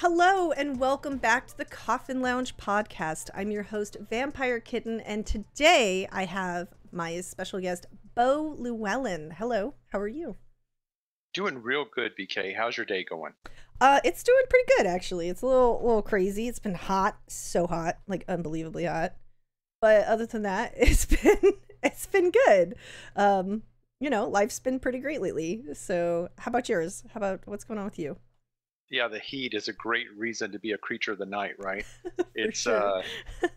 Hello and welcome back to the Coffin Lounge podcast. I'm your host, VampireKitten, and today I have my special guest, Beau Luellen. Hello, how are you? Doing real good, BK. How's your day going? It's doing pretty good actually. It's a little crazy. It's been hot, so hot, like unbelievably hot. But other than that, it's been good. Life's been pretty great lately. So, how about yours? How about what's going on with you? Yeah, the heat is a great reason to be a creature of the night, right? For It's sure.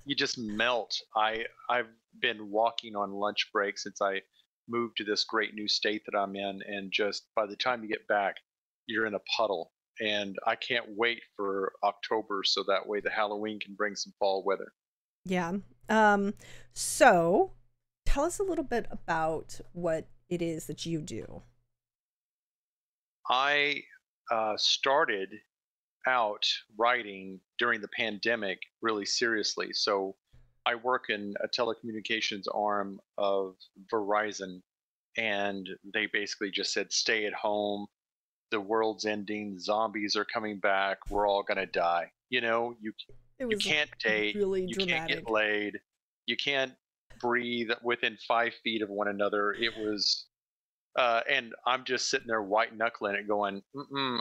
you just melt. I've been walking on lunch break since I moved to this great new state that I'm in, and just by the time you get back, you're in a puddle. And I can't wait for October so that way the Halloween can bring some fall weather. Yeah. So tell us a little bit about what it is that you do. I started out writing during the pandemic really seriously. So I work in a telecommunications arm of Verizon, and they basically just said, stay at home. The world's ending. Zombies are coming back. We're all going to die. It You was can't date. really You can't get dramatic. laid. You can't breathe within 5 feet of one another. It was and I'm just sitting there white knuckling it, going,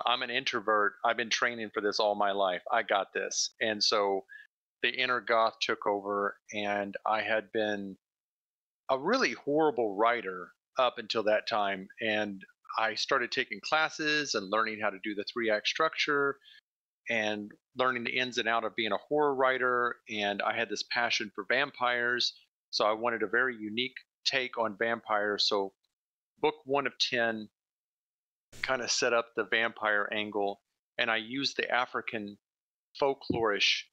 I'm an introvert. I've been training for this all my life. I got this. And so the inner goth took over, and I had been a really horrible writer up until that time. And I started taking classes and learning how to do the 3 act structure and learning the ins and out of being a horror writer. And I had this passion for vampires. So I wanted a very unique take on vampires. So book 1 of 10 kind of set up the vampire angle, and I used the African folklorish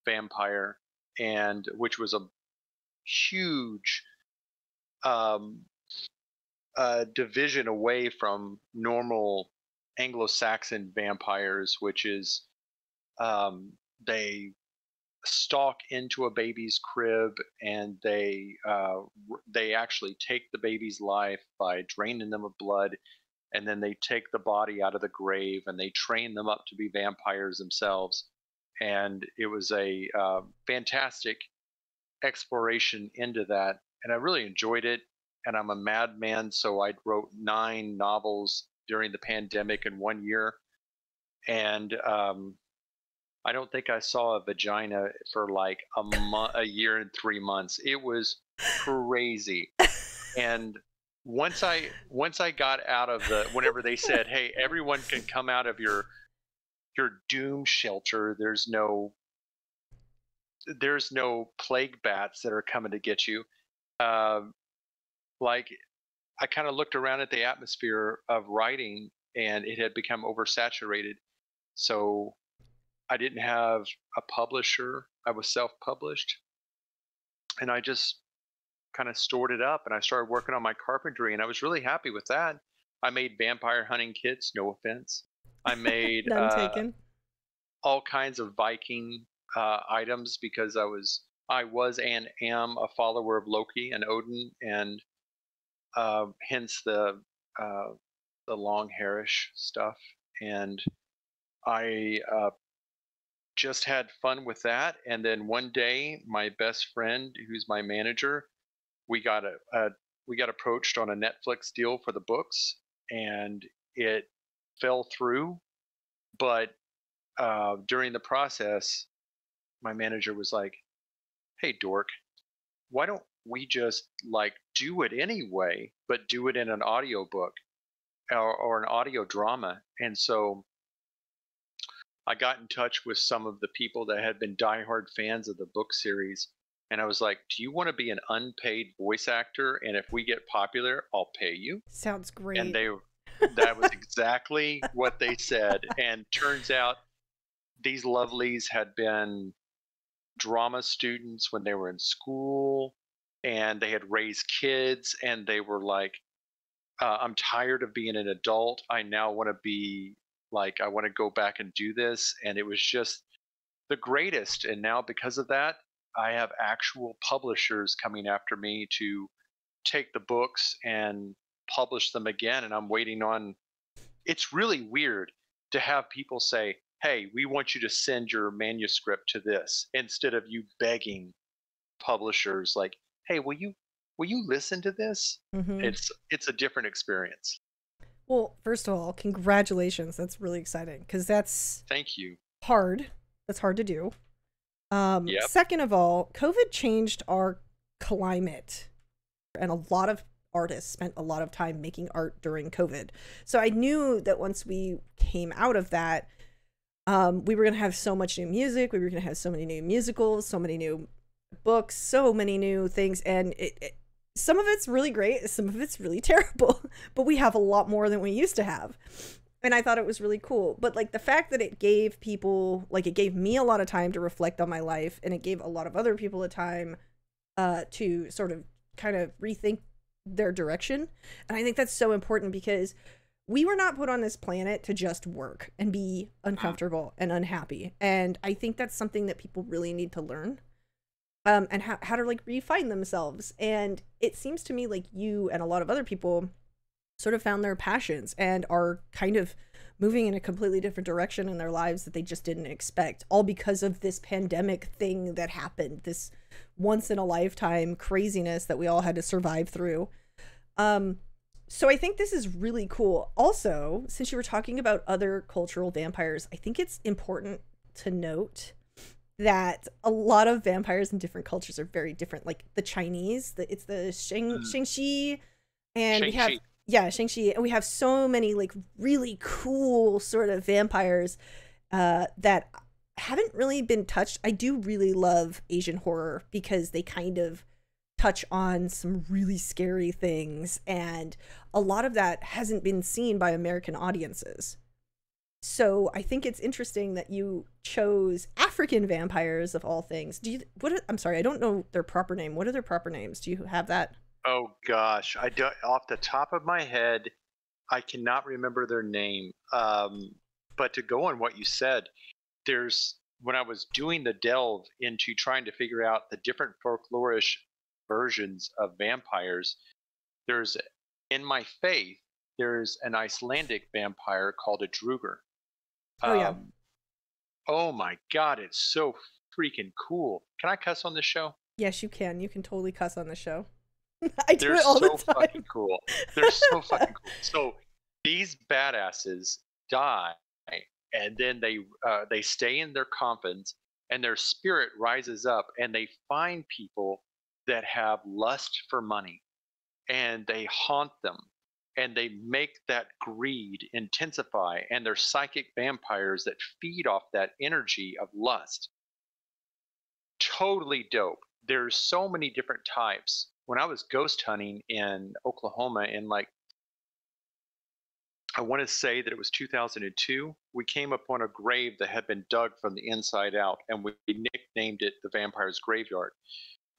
vampire, and which was a huge um, division away from normal Anglo-Saxon vampires, which is um, they stalk into a baby's crib, and they actually take the baby's life by draining them of blood, and then they take the body out of the grave and they train them up to be vampires themselves. And it was a fantastic exploration into that, and I really enjoyed it. And I'm a madman, so I wrote 9 novels during the pandemic in 1 year, and I don't think I saw a vagina for like a year and 3 months. It was crazy. And once I got out of whenever they said, "Hey, everyone can come out of your doom shelter. There's no plague bats that are coming to get you." Uh, like I kind of looked around at the atmosphere of writing, and it had become oversaturated. So I didn't have a publisher. I was self-published, and I just kind of stored it up, and I started working on my carpentry, and I was really happy with that. I made vampire hunting kits, no offense. I made None taken. all kinds of Viking items because I was and am a follower of Loki and Odin, and hence uh, the long hairish stuff. And I just had fun with that. And then one day, my best friend, who's my manager, we got we got approached on a Netflix deal for the books, and it fell through. But during the process, my manager was like, "Hey, dork, why don't we just like do it anyway, but do it in an audiobook or an audio drama?" And so I got in touch with some of the people that had been diehard fans of the book series. And I was like, "Do you want to be an unpaid voice actor? And if we get popular, I'll pay you." Sounds And great. that was exactly what they said. And turns out these lovelies had been drama students when they were in school, and they had raised kids, and they were like, I'm tired of being an adult. I now want to be like, I want to go back and do this. And it was just the greatest. And now, because of that, I have actual publishers coming after me to take the books and publish them again. And I'm waiting on, it's really weird to have people say, hey, we want you to send your manuscript to this, instead of you begging publishers like, hey, will you listen to this? Mm-hmm. It's a different experience. Well, first of all, congratulations. That's really exciting because that's Thank you. hard. That's hard to do. Yep. Second of all, COVID changed our climate, and a lot of artists spent a lot of time making art during COVID. So I knew that once we came out of that, we were going to have so much new music. We were going to have so many new musicals, so many new books, so many new things. And some of it's really great, some of it's really terrible, but we have a lot more than we used to have. And I thought it was really cool. But like the fact that it gave people, like it gave me a lot of time to reflect on my life, and it gave a lot of other people a time to sort of kind of rethink their direction. And I think that's so important because we were not put on this planet to just work and be uncomfortable and unhappy. And I think that's something that people really need to learn. And how to like refine themselves. And it seems to me like you and a lot of other people sort of found their passions and are kind of moving in a completely different direction in their lives that they just didn't expect, all because of this pandemic thing that happened, this once in a lifetime craziness that we all had to survive through. So I think this is really cool. Also, since you were talking about other cultural vampires, I think it's important to note that a lot of vampires in different cultures are very different. Like the Chinese, it's the Shang-Chi, and we have Shang-Chi, and we have so many like really cool sort of vampires that haven't really been touched. I do really love Asian horror because they kind of touch on some really scary things, and a lot of that hasn't been seen by American audiences. So I think it's interesting that you chose African vampires of all things. I'm sorry, I don't know their proper name. What are their proper names? Do you have that? Oh gosh, I don't, off the top of my head, I cannot remember their name. But to go on what you said, when I was doing the delve into trying to figure out the different folklorish versions of vampires, there's in my faith, there's an Icelandic vampire called a Druger. Oh yeah. Oh my God, it's so freaking cool. Can I cuss on this show? Yes, you can. You can totally cuss on the show. I do They're it all so the time. fucking cool. They're so fucking cool. So these badasses die, and then they stay in their coffins, and their spirit rises up, and they find people that have lust for money, and they haunt them, and they make that greed intensify, and they're psychic vampires that feed off that energy of lust. Totally dope. There's so many different types. When I was ghost hunting in Oklahoma in like, I want to say that it was 2002, we came upon a grave that had been dug from the inside out, and we nicknamed it the Vampire's Graveyard.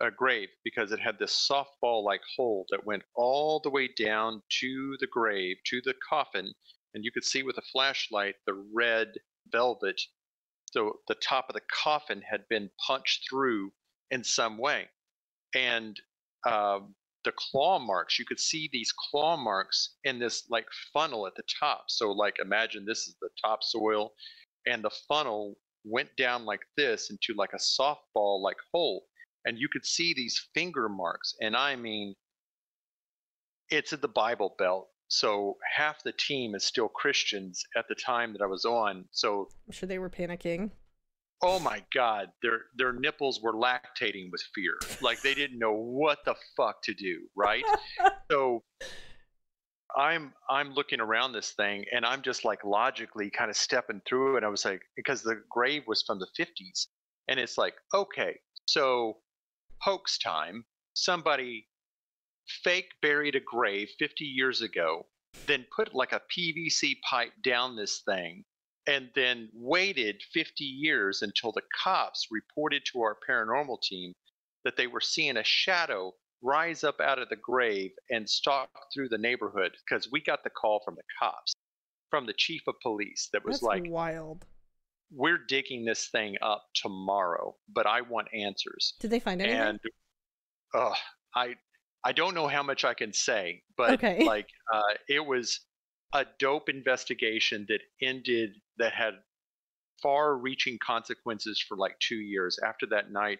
A grave because it had this softball like hole that went all the way down to the grave, to the coffin, and you could see with a flashlight the red velvet. So the top of the coffin had been punched through in some way. And the claw marks, you could see these claw marks in this like funnel at the top. So like imagine this is the topsoil, and the funnel went down like this into like a softball like hole. And you could see these finger marks. And I mean, it's at the Bible Belt. So half the team is still Christians at the time that I was on. So I'm sure they were panicking. oh my God, their nipples were lactating with fear. Like they didn't know what the fuck to do, right? So I'm looking around this thing, and I'm just like logically kind of stepping through it. I was like, because the grave was from the 50s. And it's like, okay, so hoax time. Somebody fake buried a grave 50 years ago, then put like a PVC pipe down this thing, and then waited 50 years until the cops reported to our paranormal team that they were seeing a shadow rise up out of the grave and stalk through the neighborhood, because we got the call from the cops, from the chief of police, that was That's like, wild. we're digging this thing up tomorrow, but I want answers. Did they find anything? And I don't know how much I can say, but okay. like it was a dope investigation that ended, that had far-reaching consequences for like 2 years. After that night,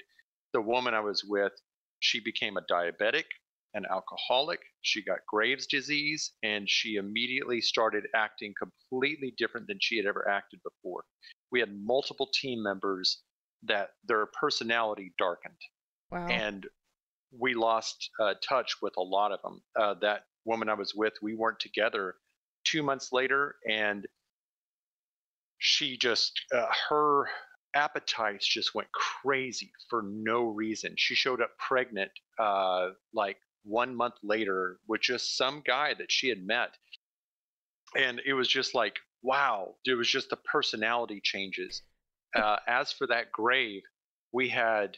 the woman I was with, she became a diabetic, an alcoholic. She got Graves' disease, and she immediately started acting completely different than she had ever acted before. We had multiple team members that their personality darkened. Wow. And we lost touch with a lot of them. That woman I was with, we weren't together 2 months later, and she just, her appetites just went crazy for no reason. She showed up pregnant like 1 month later with just some guy that she had met. And it was just like, wow, it was just the personality changes. As for that grave, we had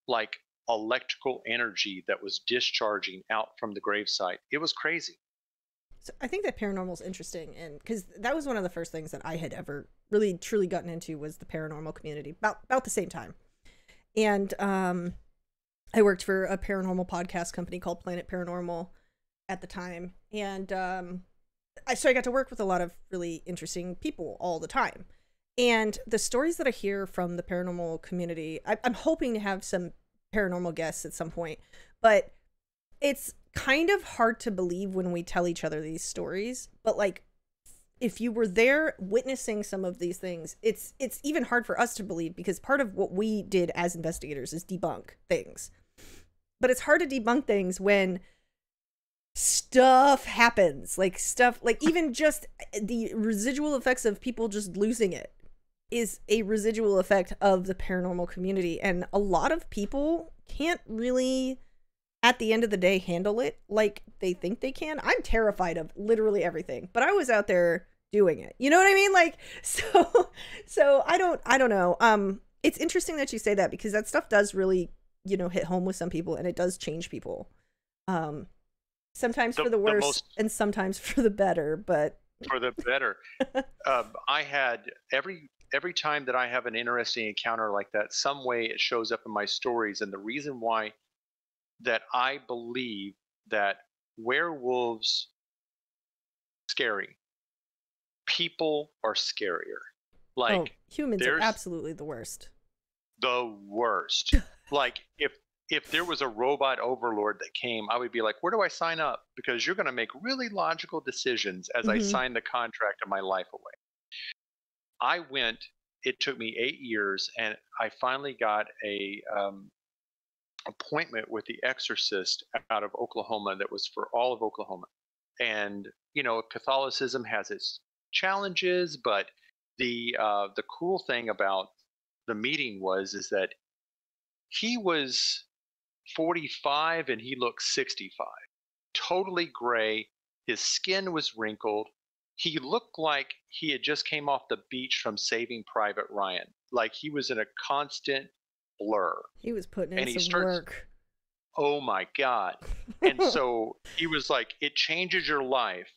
like electrical energy that was discharging out from the gravesite. It was crazy. So I think that paranormal is interesting, and because that was one of the first things that I had ever really truly gotten into was the paranormal community about the same time. And I worked for a paranormal podcast company called Planet Paranormal at the time, and so I got to work with a lot of really interesting people all the time. And the stories that I hear from the paranormal community, I'm hoping to have some paranormal guests at some point, but it's kind of hard to believe when we tell each other these stories. But like, if you were there witnessing some of these things, it's even hard for us to believe, because part of what we did as investigators is debunk things. But it's hard to debunk things when stuff happens, like even just the residual effects of people just losing it is a residual effect of the paranormal community. And a lot of people can't really, at the end of the day, handle it like they think they can. I'm terrified of literally everything, but I was out there doing it. You know what I mean? Like, so I don't know. It's interesting that you say that, because that stuff does really, hit home with some people, and it does change people. Sometimes for the worse and sometimes for the better, but for the better. I had every time that I have an interesting encounter like that, some way it shows up in my stories. And the reason why that I believe that werewolves scary, people are scarier. Like, humans are absolutely the worst. The worst. Like, if there was a robot overlord that came, I would be like, where do I sign up? Because you're going to make really logical decisions as I sign the contract of my life away. I went, it took me 8 years, and I finally got a appointment with the exorcist out of Oklahoma that was for all of Oklahoma. And, Catholicism has its challenges, but the cool thing about the meeting is that he was 45 and he looked 65, totally gray. His skin was wrinkled. He looked like he had just came off the beach from Saving Private Ryan. Like, he was in a constant blur. He was putting in some work. Oh my God. And so he was like, it changes your life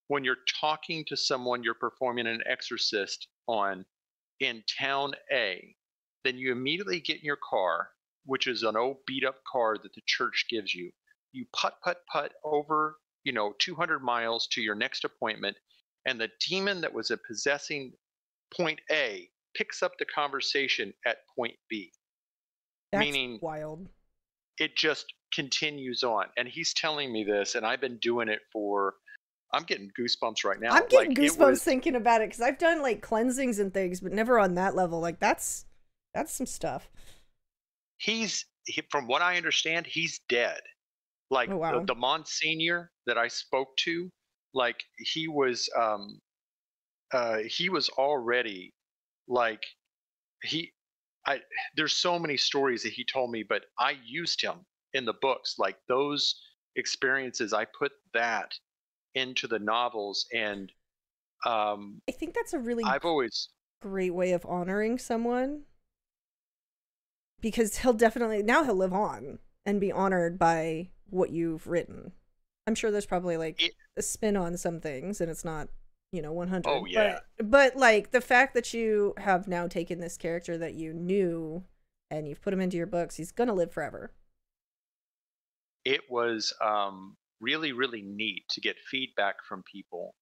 when you're talking to someone you're performing an exorcist on in town A. Then you immediately get in your car, which is an old beat up car that the church gives you. You putt over, 200 miles to your next appointment. And the demon that was possessing point A picks up the conversation at point B. That's meaning wild. It just continues on. And he's telling me this, and I've been doing it I'm getting goosebumps right now. I'm getting goosebumps thinking about it, because I've done like cleansings and things, but never on that level. Like, that's some stuff. From what I understand, he's dead. Like, oh, wow. the Monsignor that I spoke to, like, he was already like, there's so many stories that he told me, but I used him in the books. Like, those experiences, I put that into the novels. And I think that's a really great way of honoring someone, because he'll live on and be honored by what you've written. I'm sure there's probably like a spin on some things, and it's not 100. Oh yeah. But like, the fact that you have now taken this character that you knew and you've put him into your books, he's gonna live forever. It was really, really neat to get feedback from people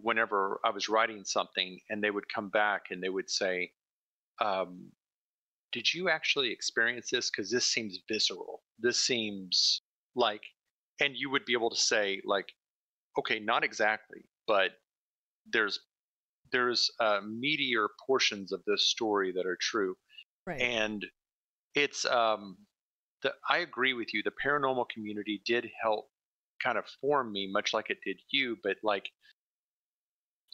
whenever I was writing something, and they would come back and they would say, um, "Did you actually experience this? Because this seems visceral. This seems like," and you would be able to say like, "Okay, not exactly, but there's meatier portions of this story that are true." Right. And it's I agree with you. The paranormal community did help kind of form me, much like it did you. But like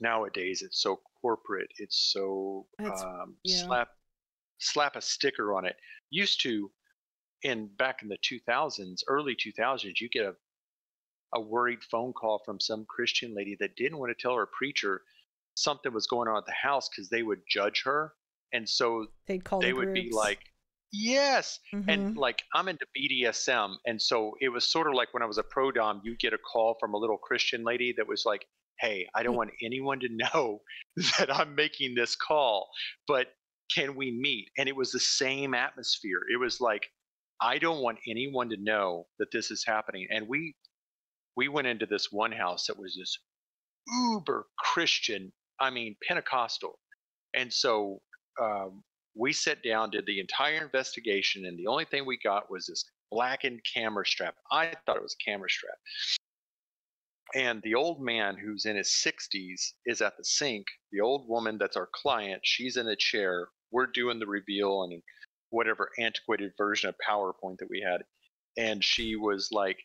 nowadays, it's so corporate. It's so It's yeah. slap a sticker on it. Used to, in back in the 2000s, early 2000s, you get a worried phone call from some Christian lady that didn't want to tell her preacher something was going on at the house because they would judge her. And so They'd call the they would be groups. like, yes. And Mm-hmm. like, I'm into BDSM. And so it was sort of like when I was a pro dom, you get a call from a little Christian lady that was like, "Hey, I don't want anyone to know that I'm making this call, but can we meet?" And it was the same atmosphere. It was like, I don't want anyone to know that this is happening. And we went into this one house that was this uber Christian, I mean, Pentecostal. And so we sat down, did the entire investigation, and the only thing we got was this blackened camera strap. I thought it was a camera strap. And the old man, who's in his 60s, is at the sink. The old woman that's our client, she's in a chair. We're doing the reveal and whatever antiquated version of PowerPoint that we had. And she was like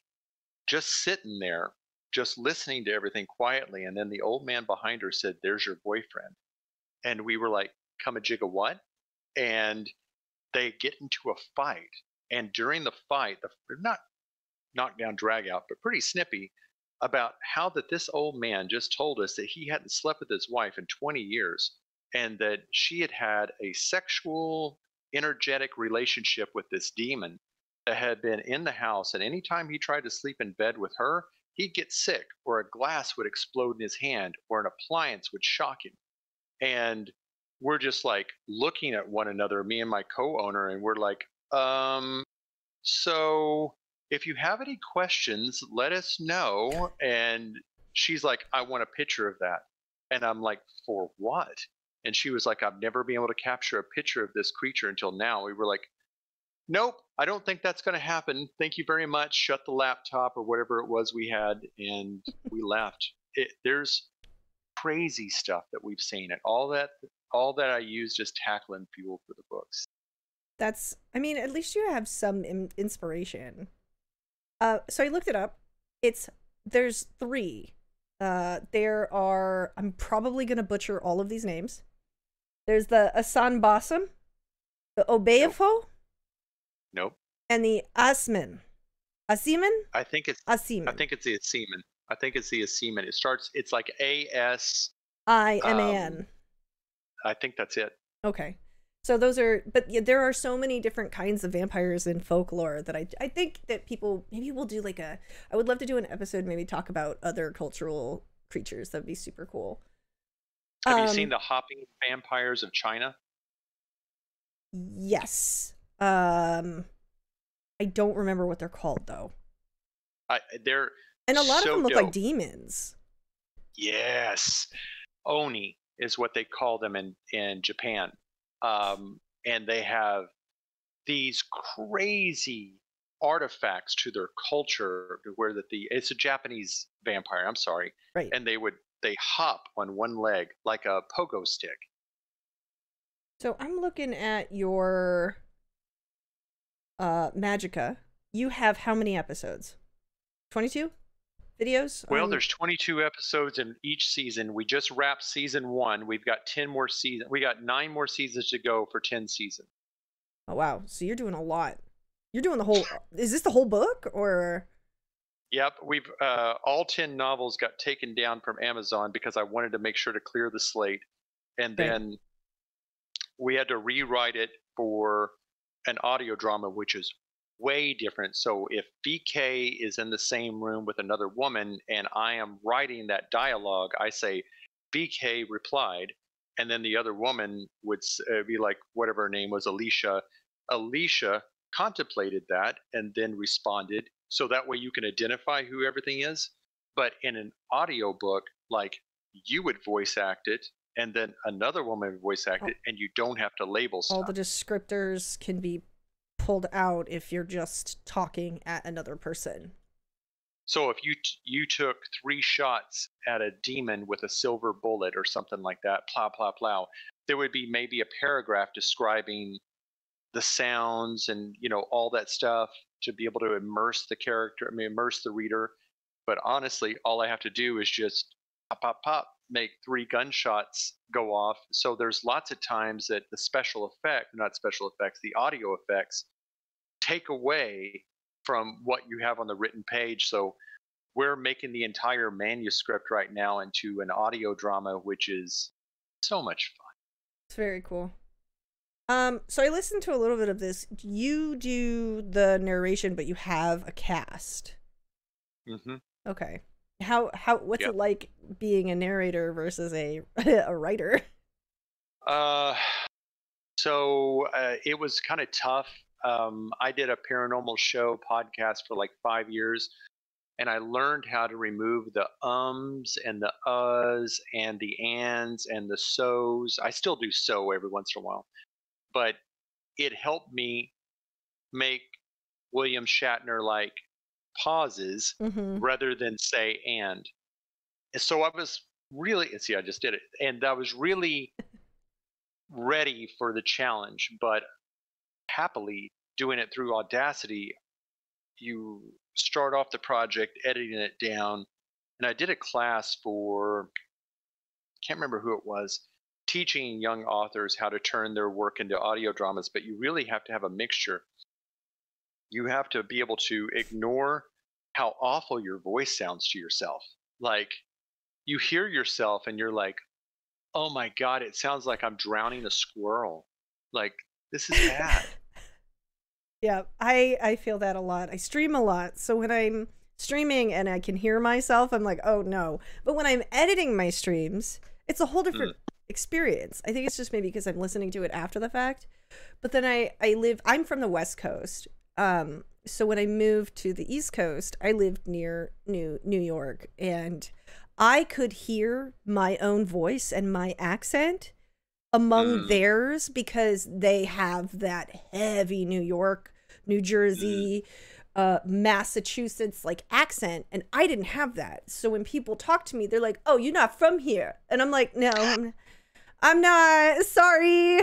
just sitting there, just listening to everything quietly. And then the old man behind her said, "There's your boyfriend." And we were like, "Come a jig of what?" And they get into a fight. And during the fight, not knockdown, drag out, but pretty snippy about how that this old man just told us that he hadn't slept with his wife in 20 years and that she had had a sexual, energetic relationship with this demon that had been in the house. And anytime he tried to sleep in bed with her, he'd get sick, or a glass would explode in his hand, or an appliance would shock him. And we're just like looking at one another, me and my co-owner, and we're like, so if you have any questions, let us know. And she's like, "I want a picture of that." And I'm like, "For what?" And she was like, "I've never been able to capture a picture of this creature until now." We were like, "Nope, I don't think that's going to happen. Thank you very much." Shut the laptop or whatever it was we had, and we left. There's crazy stuff that we've seen, and all that I use just tackling fuel for the books. That's, I mean, at least you have some inspiration. So I looked it up. There's three. There are, I'm probably gonna butcher all of these names. There's the Asan Bassam, the Obeafo, Nope. and the Asman. Asiman? I think it's Asiman. the Seaman. I think it's the Seaman. It starts. It's like AS. IMAN. I think that's it. Okay. So those are, but yeah, there are so many different kinds of vampires in folklore that I think that people, maybe we'll do like I would love to do an episode, maybe talk about other cultural creatures. That'd be super cool. Have you seen the hopping vampires of China? Yes. I don't remember what they're called though. They're And a lot so of them look dope. like demons. Yes, Oni is what they call them in Japan, and they have these crazy artifacts to their culture, where it's a Japanese vampire. I'm sorry, Right. and they hop on one leg like a pogo stick. So I'm looking at your Magica. You have how many episodes? 22 videos? Well, there's 22 episodes in each season. We just wrapped season 1. We've got 10 more seasons. We got 9 more seasons to go for 10 seasons. Oh wow, so you're doing a lot. You're doing the whole, is this the whole book or? Yep, we've all 10 novels got taken down from Amazon because I wanted to make sure to clear the slate, and then we had to rewrite it for an audio drama, which is way different. So if BK is in the same room with another woman and I am writing that dialogue, I say BK replied, and then the other woman would be like, whatever her name was, Alicia. Alicia contemplated that and then responded, so that way you can identify who everything is. But in an audio book, like you would voice act it, and then another woman would voice act it, and you don't have to label stuff. All the descriptors can be pulled out if you're just talking at another person. So if you took 3 shots at a demon with a silver bullet or something like that, plow, plow, plow, there would be maybe a paragraph describing the sounds and, you know, all that stuff to be able to immerse the character, immerse the reader. But honestly, all I have to do is just pop, pop, pop, make 3 gunshots go off. So there's lots of times that the the audio effects take away from what you have on the written page. So we're making the entire manuscript right now into an audio drama, which is so much fun. It's very cool. So I listened to a little bit of this. You do the narration, but you have a cast. Mm-hmm. Okay. What's it like being a narrator versus a writer? So it was kind of tough. I did a paranormal show podcast for like 5 years, and I learned how to remove the ums and the uhs and the ands and the so's. I still do so every once in a while, but it helped me make William Shatner like pauses rather than say and. So I was really, I just did it, and I was really ready for the challenge, but happily doing it through Audacity, you start off the project editing it down. And I did a class for, can't remember who it was, teaching young authors how to turn their work into audio dramas, but you really have to have a mixture. You have to be able to ignore how awful your voice sounds to yourself. Like, you hear yourself and you're like, oh my God, it sounds like I'm drowning a squirrel. Like, this is bad. Yeah, I feel that a lot. I stream a lot. So when I'm streaming and I can hear myself, I'm like, oh no. But when I'm editing my streams, it's a whole different experience. I think it's just maybe because I'm listening to it after the fact. But then I'm from the West Coast. So when I moved to the East Coast, I lived near New York, and I could hear my own voice and my accent among theirs because they have that heavy New York, New Jersey, Massachusetts like accent, and I didn't have that. So when people talk to me, they're like, "Oh, you're not from here," and I'm like, "No, I'm not. Sorry."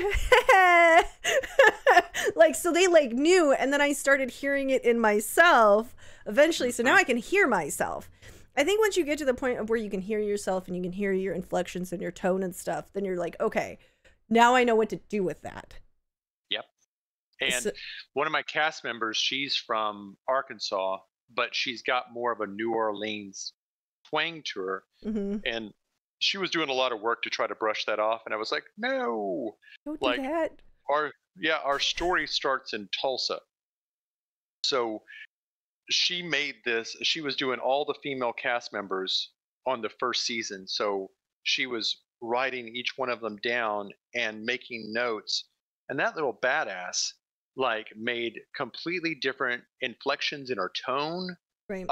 Like, so they like knew, and then I started hearing it in myself eventually. So now I can hear myself. I think once you get to the point of where you can hear yourself and you can hear your inflections and your tone and stuff, then you're like, okay, now I know what to do with that. Yep. And one of my cast members, she's from Arkansas, but she's got more of a New Orleans twang to her. And she was doing a lot of work to try to brush that off. And I was like, no. Don't do that. Our story starts in Tulsa. So she made this, she was doing all the female cast members on the first season. So she was writing each one of them down and making notes. And that little badass like made completely different inflections in her tone. Right.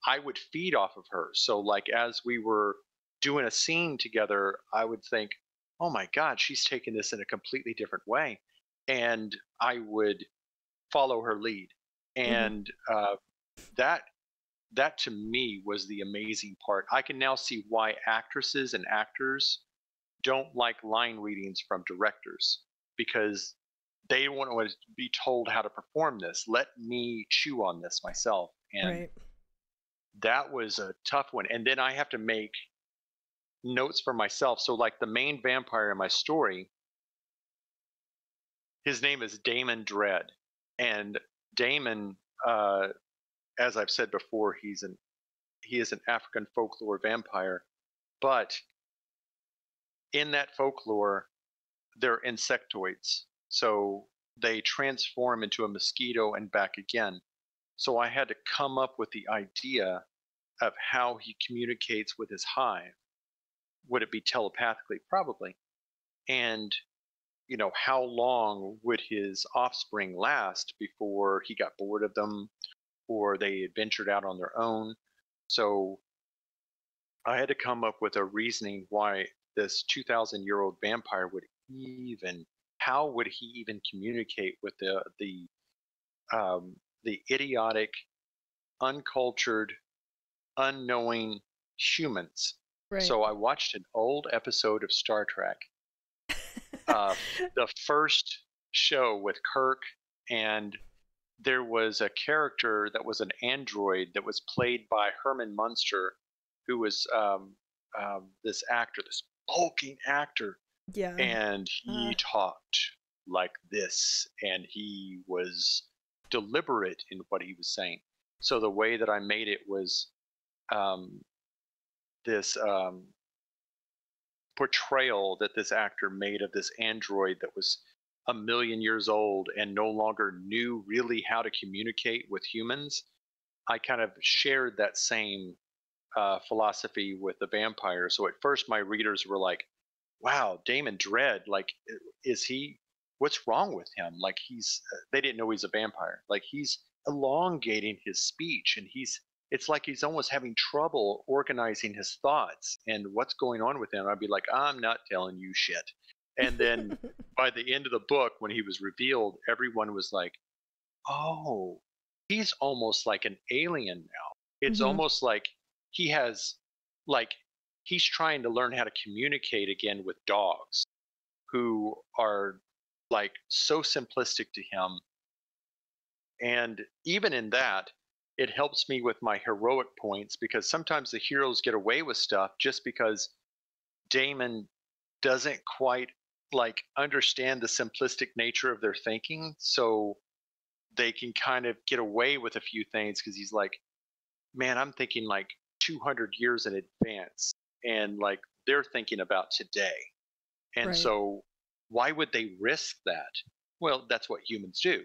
I would feed off of her. So like as we were doing a scene together, I would think, oh my God, she's taking this in a completely different way. And I would follow her lead. And that to me was the amazing part. I can now see why actresses and actors don't like line readings from directors, because they want to be told how to perform this. Let me chew on this myself. And that was a tough one. And then I have to make notes for myself. So like the main vampire in my story, his name is Damon Dread. And Damon, as I've said before, he is an African folklore vampire, but in that folklore, they're insectoids. So they transform into a mosquito and back again. So I had to come up with the idea of how he communicates with his hive. Would it be telepathically? Probably. And you know, how long would his offspring last before he got bored of them or they adventured out on their own? So I had to come up with a reasoning why this 2,000-year-old vampire would even, how would he even communicate with the idiotic, uncultured, unknowing humans. Right. So I watched an old episode of Star Trek, the first show with Kirk, and there was a character that was an android that was played by Herman Munster, who was this actor, this bulking actor, Yeah. and he talked like this, and he was deliberate in what he was saying. So the way that I made it was this portrayal that this actor made of this android that was a million years old and no longer knew really how to communicate with humans. I kind of shared that same philosophy with the vampire. So at first my readers were like, wow, Damon Dredd, like, is he, what's wrong with him? Like they didn't know he's a vampire. Like he's elongating his speech, and it's like he's almost having trouble organizing his thoughts and what's going on with him. I'd be like, I'm not telling you shit. And then by the end of the book, when he was revealed, everyone was like, oh, he's almost like an alien now. It's almost like he has, like, he's trying to learn how to communicate again with dogs who are like so simplistic to him. And even in that, it helps me with my heroic points, because sometimes the heroes get away with stuff just because Damon doesn't quite like understand the simplistic nature of their thinking. So they can kind of get away with a few things because he's like, man, I'm thinking like 200 years in advance, and like they're thinking about today. And Right. so why would they risk that? Well, that's what humans do.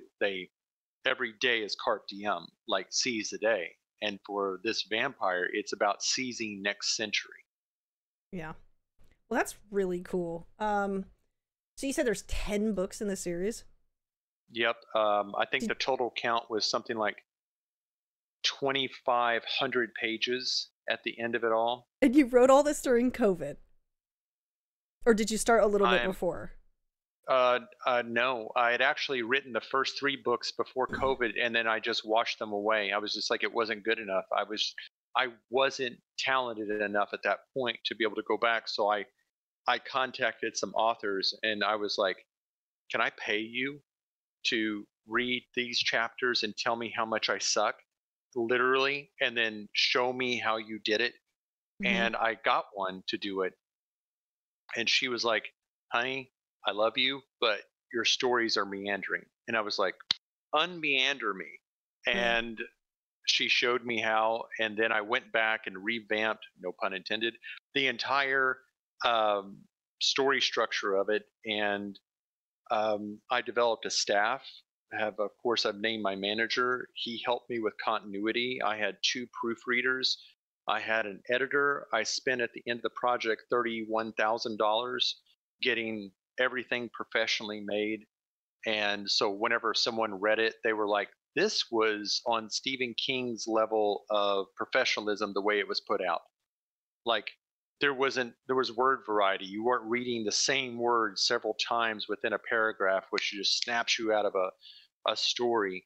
Every day is carpe diem, like seize the day. And for this vampire, it's about seizing next century. Yeah. Well, that's really cool. So you said there's 10 books in the series? Yep. I think the total count was something like 2,500 pages at the end of it all. And you wrote all this during COVID? Or did you start a little bit before? No, I had actually written the first 3 books before COVID, and then I just washed them away. I was just like, it wasn't good enough. I wasn't talented enough at that point to be able to go back. So I contacted some authors, and I was like, can I pay you to read these chapters and tell me how much I suck, literally, and then show me how you did it? And I got one to do it. And she was like, honey, I love you, but your stories are meandering. And I was like, unmeander me. And she showed me how, and then I went back and revamped, no pun intended, the entire story structure of it. And I developed a staff. Of course, I've named my manager. He helped me with continuity. I had 2 proofreaders. I had an editor. I spent at the end of the project $31,000 getting everything professionally made. And so whenever someone read it, they were like, this was on Stephen King's level of professionalism, the way it was put out. Like there was word variety. You weren't reading the same words several times within a paragraph, which just snaps you out of a story.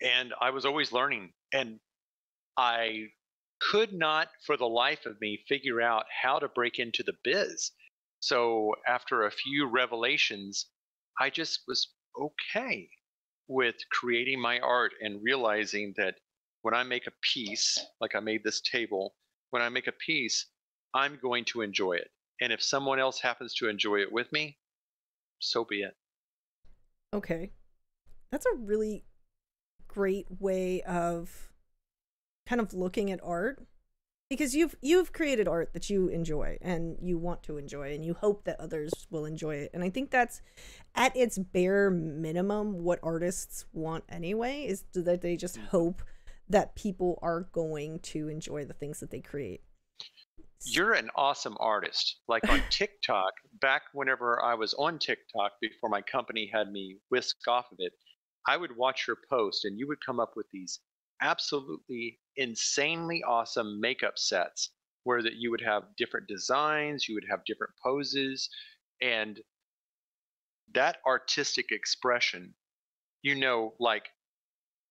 And I was always learning, and I could not for the life of me figure out how to break into the biz. So after a few revelations, I just was okay with creating my art and realizing that when I make a piece, like I made this table, when I make a piece, I'm going to enjoy it. And if someone else happens to enjoy it with me, so be it. Okay. That's a really great way of kind of looking at art, because you've created art that you enjoy and you want to enjoy, and you hope that others will enjoy it. And I think that's at its bare minimum what artists want anyway, is that they just hope that people are going to enjoy the things that they create. You're an awesome artist. Like on TikTok, back whenever I was on TikTok before my company had me whisked off of it, I would watch your post and you would come up with these absolutely insanely awesome makeup sets. where that you would have different designs, you would have different poses, and that artistic expression, like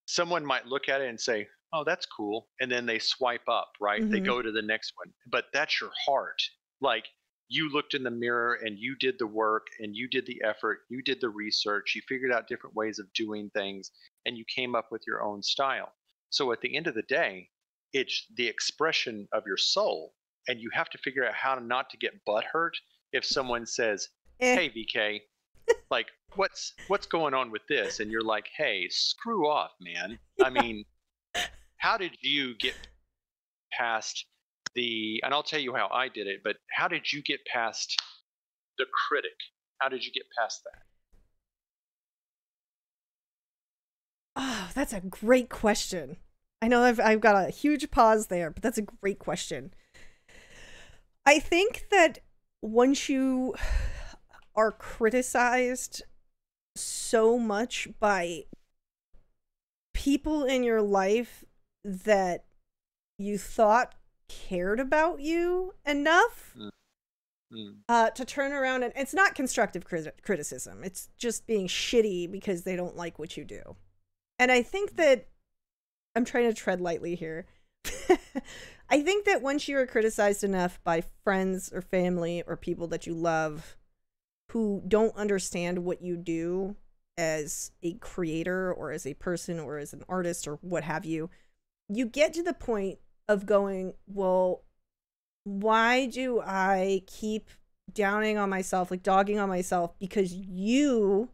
someone might look at it and say, "Oh, that's cool," and then they swipe up, right? They Mm-hmm. go to the next one. But that's your heart. Like you looked in the mirror and you did the work and you did the effort, you did the research, you figured out different ways of doing things, and you came up with your own style. So at the end of the day, it's the expression of your soul, and you have to figure out how not to get butthurt if someone says, Eh. "Hey, VK, like what's going on with this?" And you're like, "Hey, screw off, man." I mean, how did you get past and I'll tell you how I did it, but how did you get past the critic? How did you get past that? Oh, that's a great question. I know I've got a huge pause there, but that's a great question. I think that once you are criticized so much by people in your life that you thought cared about you enough to turn around, and it's not constructive criticism. It's just being shitty because they don't like what you do. And I think that I'm trying to tread lightly here. I think that once you are criticized enough by friends or family or people that you love who don't understand what you do as a creator or as a person or as an artist or what have you, you get to the point of going, well, why do I keep downing on myself, like dogging on myself because you,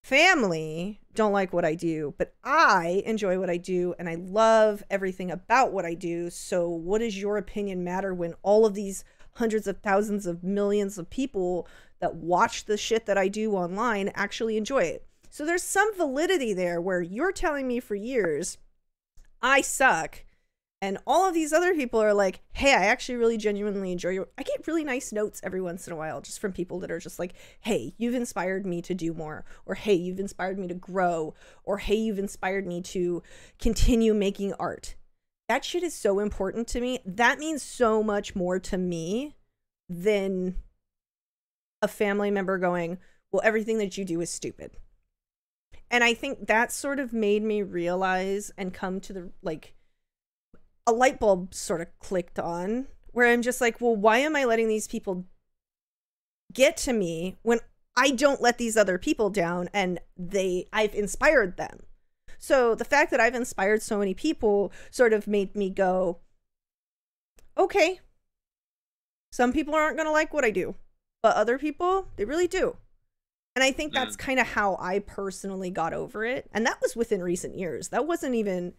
family, don't like what I do, but I enjoy what I do and I love everything about what I do. So what does your opinion matter when all of these hundreds of thousands of millions of people that watch the shit that I do online actually enjoy it? So there's some validity there where you're telling me for years I suck, and all of these other people are like, hey, I actually really genuinely enjoy your... I get really nice notes every once in a while just from people that are just like, hey, you've inspired me to do more, or hey, you've inspired me to grow, or hey, you've inspired me to continue making art. That shit is so important to me. That means so much more to me than a family member going, well, everything that you do is stupid. And I think that sort of made me realize and come to the, like, a light bulb sort of clicked on where I'm just like, well, why am I letting these people get to me when I don't let these other people down and I've inspired them? So the fact that I've inspired so many people sort of made me go, okay, some people aren't going to like what I do, but other people, they really do. And I think that's kind of how I personally got over it. And that was within recent years. That wasn't even...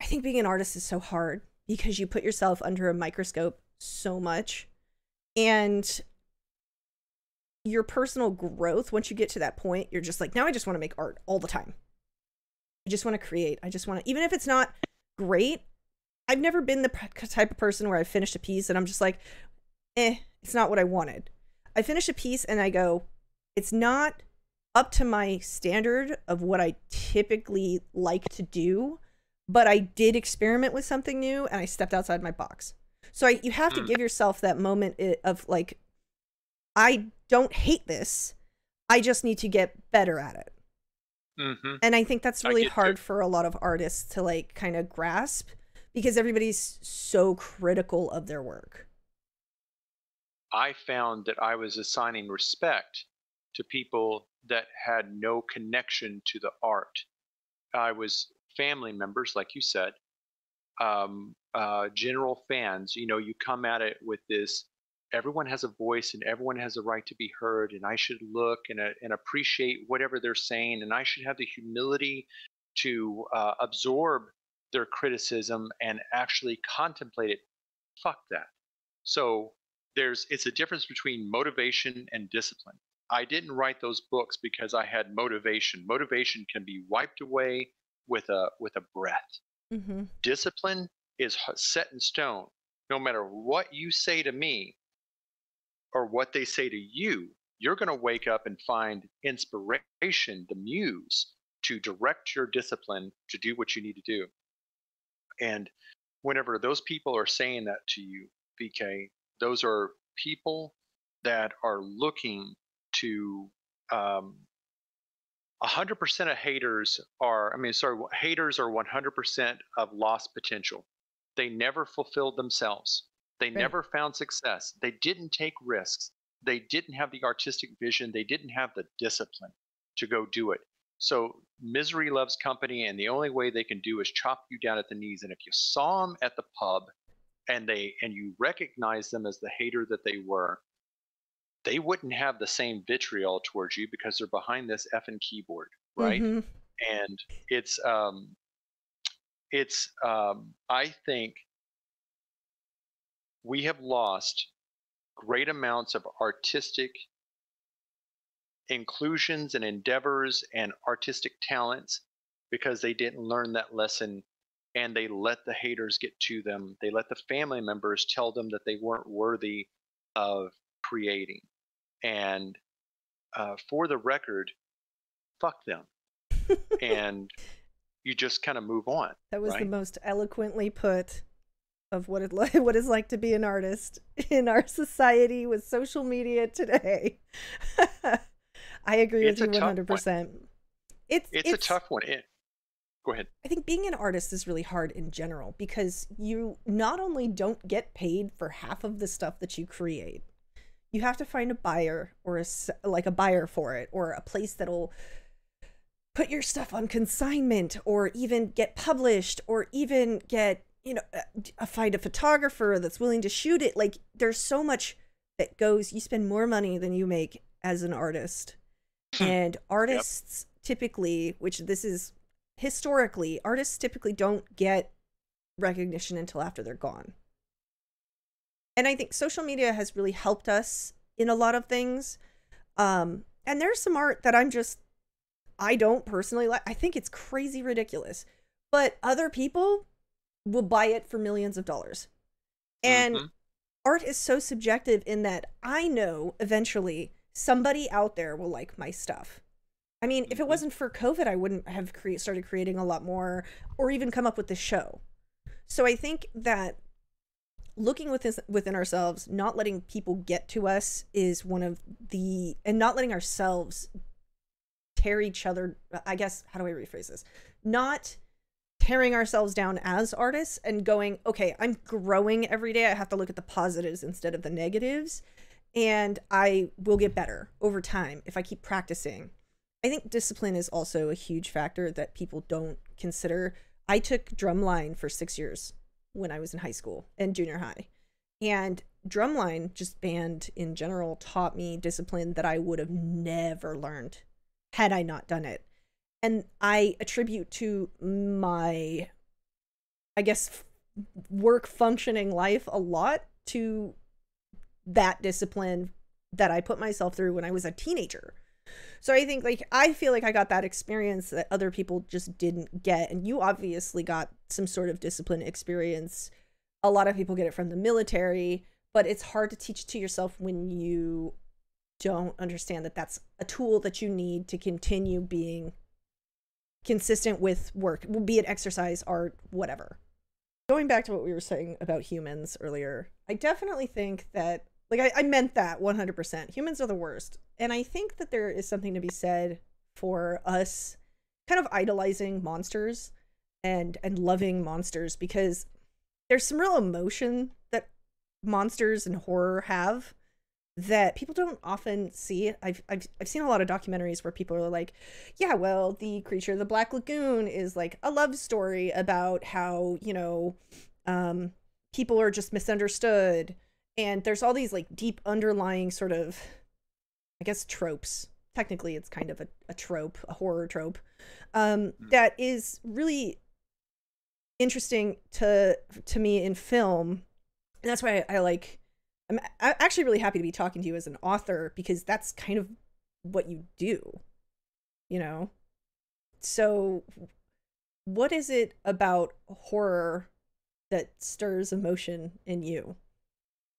I think being an artist is so hard because you put yourself under a microscope so much. And your personal growth, once you get to that point, you're just like, now I just want to make art all the time. I just want to create. I just want to... Even if it's not great, I've never been the type of person where I finished a piece and I'm just like, it's not what I wanted. I finish a piece and I go... It's not up to my standard of what I typically like to do, but I did experiment with something new and I stepped outside my box. So you have to give yourself that moment of like, I don't hate this. I just need to get better at it. Mm-hmm. And I think that's really hard for a lot of artists to like kind of grasp because everybody's so critical of their work. I found that I was assigning respect to people that had no connection to the art. I was family members, like you said, general fans. You know, you come at it with this, everyone has a voice and everyone has a right to be heard, and I should look and appreciate whatever they're saying, and I should have the humility to absorb their criticism and actually contemplate it. Fuck that. So it's a difference between motivation and discipline. I didn't write those books because I had motivation. Motivation can be wiped away with a breath. Mm-hmm. Discipline is set in stone. No matter what you say to me or what they say to you, you're going to wake up and find inspiration, the muse, to direct your discipline to do what you need to do. And whenever those people are saying that to you, VK, those are people that are looking to 100% of haters are, haters are 100% of lost potential. They never fulfilled themselves. They Right. never found success. They didn't take risks. They didn't have the artistic vision. They didn't have the discipline to go do it. So misery loves company, and the only way they can do is chop you down at the knees. And if you saw them at the pub and you recognize them as the hater that they were, they wouldn't have the same vitriol towards you because they're behind this effing keyboard, right? Mm-hmm. And I think we have lost great amounts of artistic inclusions and endeavors and artistic talents because they didn't learn that lesson, and they let the haters get to them. They let the family members tell them that they weren't worthy of creating. And for the record, fuck them. And you just kind of move on. That was right? the most eloquently put of what what it's like to be an artist in our society with social media today. I agree with you 100%. It's a tough one. Go ahead. I think being an artist is really hard in general because you not only don't get paid for half of the stuff that you create, you have to find a buyer or a buyer for it, or a place that'll put your stuff on consignment, or even get published, or even get, find a photographer that's willing to shoot it. Like, there's so much that goes, you spend more money than you make as an artist. And artists typically, which this is historically, artists typically don't get recognition until after they're gone. And I think social media has really helped us in a lot of things. And there's some art that I don't personally like. I think it's crazy ridiculous. But other people will buy it for millions of dollars. And art is so subjective in that I know eventually somebody out there will like my stuff. I mean, if it wasn't for COVID, I wouldn't have started creating a lot more, or even come up with this show. So I think that looking within ourselves, not letting people get to us is one of the, and not letting ourselves tear each other, I guess, how do I rephrase this? Not tearing ourselves down as artists and going, okay, I'm growing every day. I have to look at the positives instead of the negatives. And I will get better over time if I keep practicing. I think discipline is also a huge factor that people don't consider. I took drumline for 6 years when I was in high school and junior high. And drumline, just band in general, taught me discipline that I would have never learned had I not done it. And I attribute to my, I guess, work functioning life a lot to that discipline that I put myself through when I was a teenager. So I think, I feel like I got that experience that other people just didn't get. And you obviously got some sort of discipline experience. A lot of people get it from the military, but it's hard to teach to yourself when you don't understand that that's a tool that you need to continue being consistent with work, be it exercise, art, whatever. Going back to what we were saying about humans earlier, I definitely think that, I meant that 100%. Humans are the worst. And I think that there is something to be said for us kind of idolizing monsters and loving monsters, because there's some real emotion that monsters and horror have that people don't often see. I've seen a lot of documentaries where people are like, yeah, well, the Creature of the Black Lagoon is like a love story about how, people are just misunderstood. And there's all these deep underlying sort of, I guess, tropes. Technically, it's kind of a trope, a horror trope, that is really interesting to me in film. And that's why I'm actually really happy to be talking to you as an author, because that's kind of what you do, So what is it about horror that stirs emotion in you?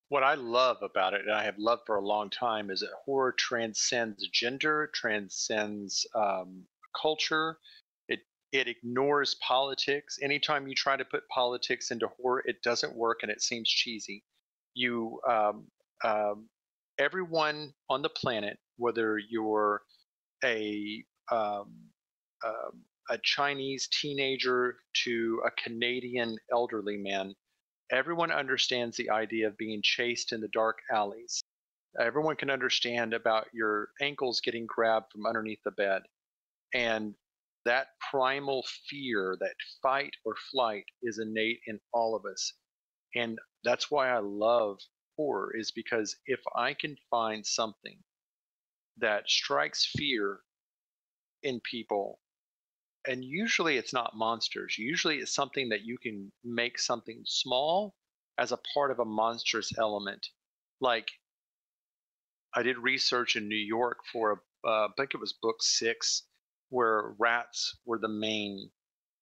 What I love about it, and I have loved for a long time, is that horror transcends gender, transcends culture. It ignores politics. Anytime you try to put politics into horror, it doesn't work and it seems cheesy. You, um, everyone on the planet, whether you're a um, a Chinese teenager to a Canadian elderly man, everyone understands the idea of being chased in the dark alleys. Everyone can understand about your ankles getting grabbed from underneath the bed. And that primal fear, that fight or flight, is innate in all of us. And that's why I love horror, is because if I can find something that strikes fear in people, and usually it's not monsters, usually it's something that you can make something small as a part of a monstrous element. Like, I did research in New York for I think it was book 6, where rats were the main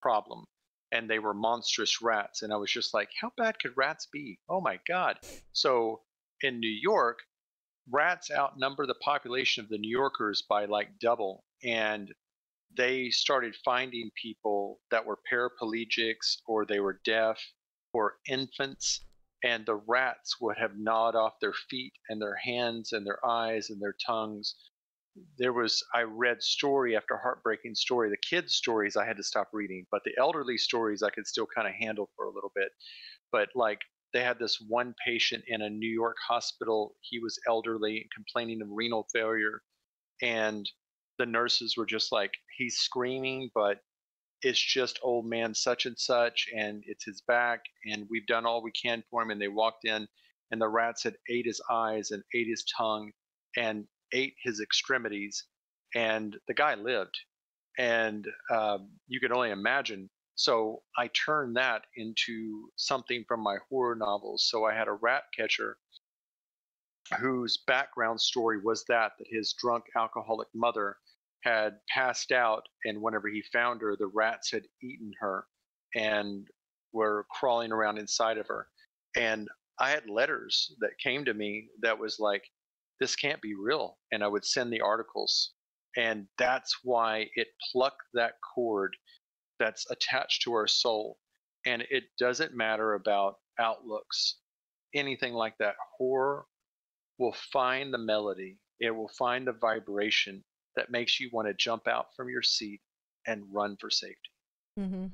problem, and they were monstrous rats. And I was just like, how bad could rats be? Oh my God! So in New York, rats outnumber the population of the New Yorkers by like double, and they started finding people that were paraplegics or they were deaf or infants, and the rats would have gnawed off their feet and their hands and their eyes and their tongues. I read story after heartbreaking story. The kids' stories I had to stop reading, but the elderly stories I could still kind of handle for a little bit. But like, they had this one patient in a New York hospital. He was elderly, complaining of renal failure, and the nurses were just like, he's screaming, but it's just old man such and such, and it's his back, and we've done all we can for him. And they walked in, and the rats had ate his eyes and ate his tongue and ate his extremities, and the guy lived. And you could only imagine. So I turned that into something from my horror novels. So I had a rat catcher whose background story was that his drunk alcoholic mother had passed out, and whenever he found her, the rats had eaten her and were crawling around inside of her. And I had letters that came to me that was like, this can't be real, and I would send the articles. And that's why it plucked that cord that's attached to our soul. And it doesn't matter about outlooks, anything like that. Horror will find the melody, it will find the vibration that makes you want to jump out from your seat and run for safety. Mm-hmm.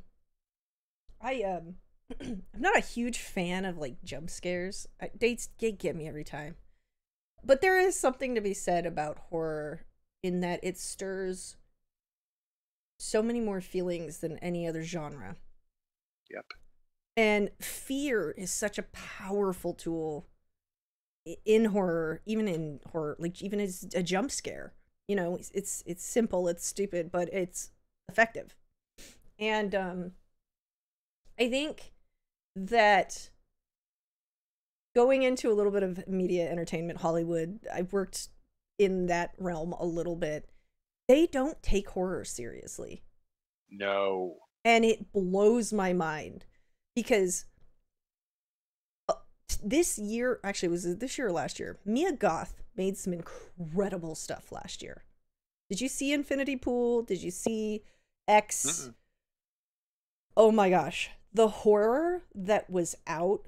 I'm not a huge fan of like jump scares. They get me every time. But there is something to be said about horror in that it stirs so many more feelings than any other genre. Yep. And fear is such a powerful tool in horror, like even as a jump scare. You know, it's simple, it's stupid, but it's effective. And I think that going into a little bit of media, entertainment, Hollywood, I've worked in that realm a little bit. They don't take horror seriously. No. And it blows my mind because this year, actually, was it this year or last year? Mia Goth made some incredible stuff last year. Did you see Infinity Pool? Did you see X? Mm-mm. Oh my gosh. The horror that was out.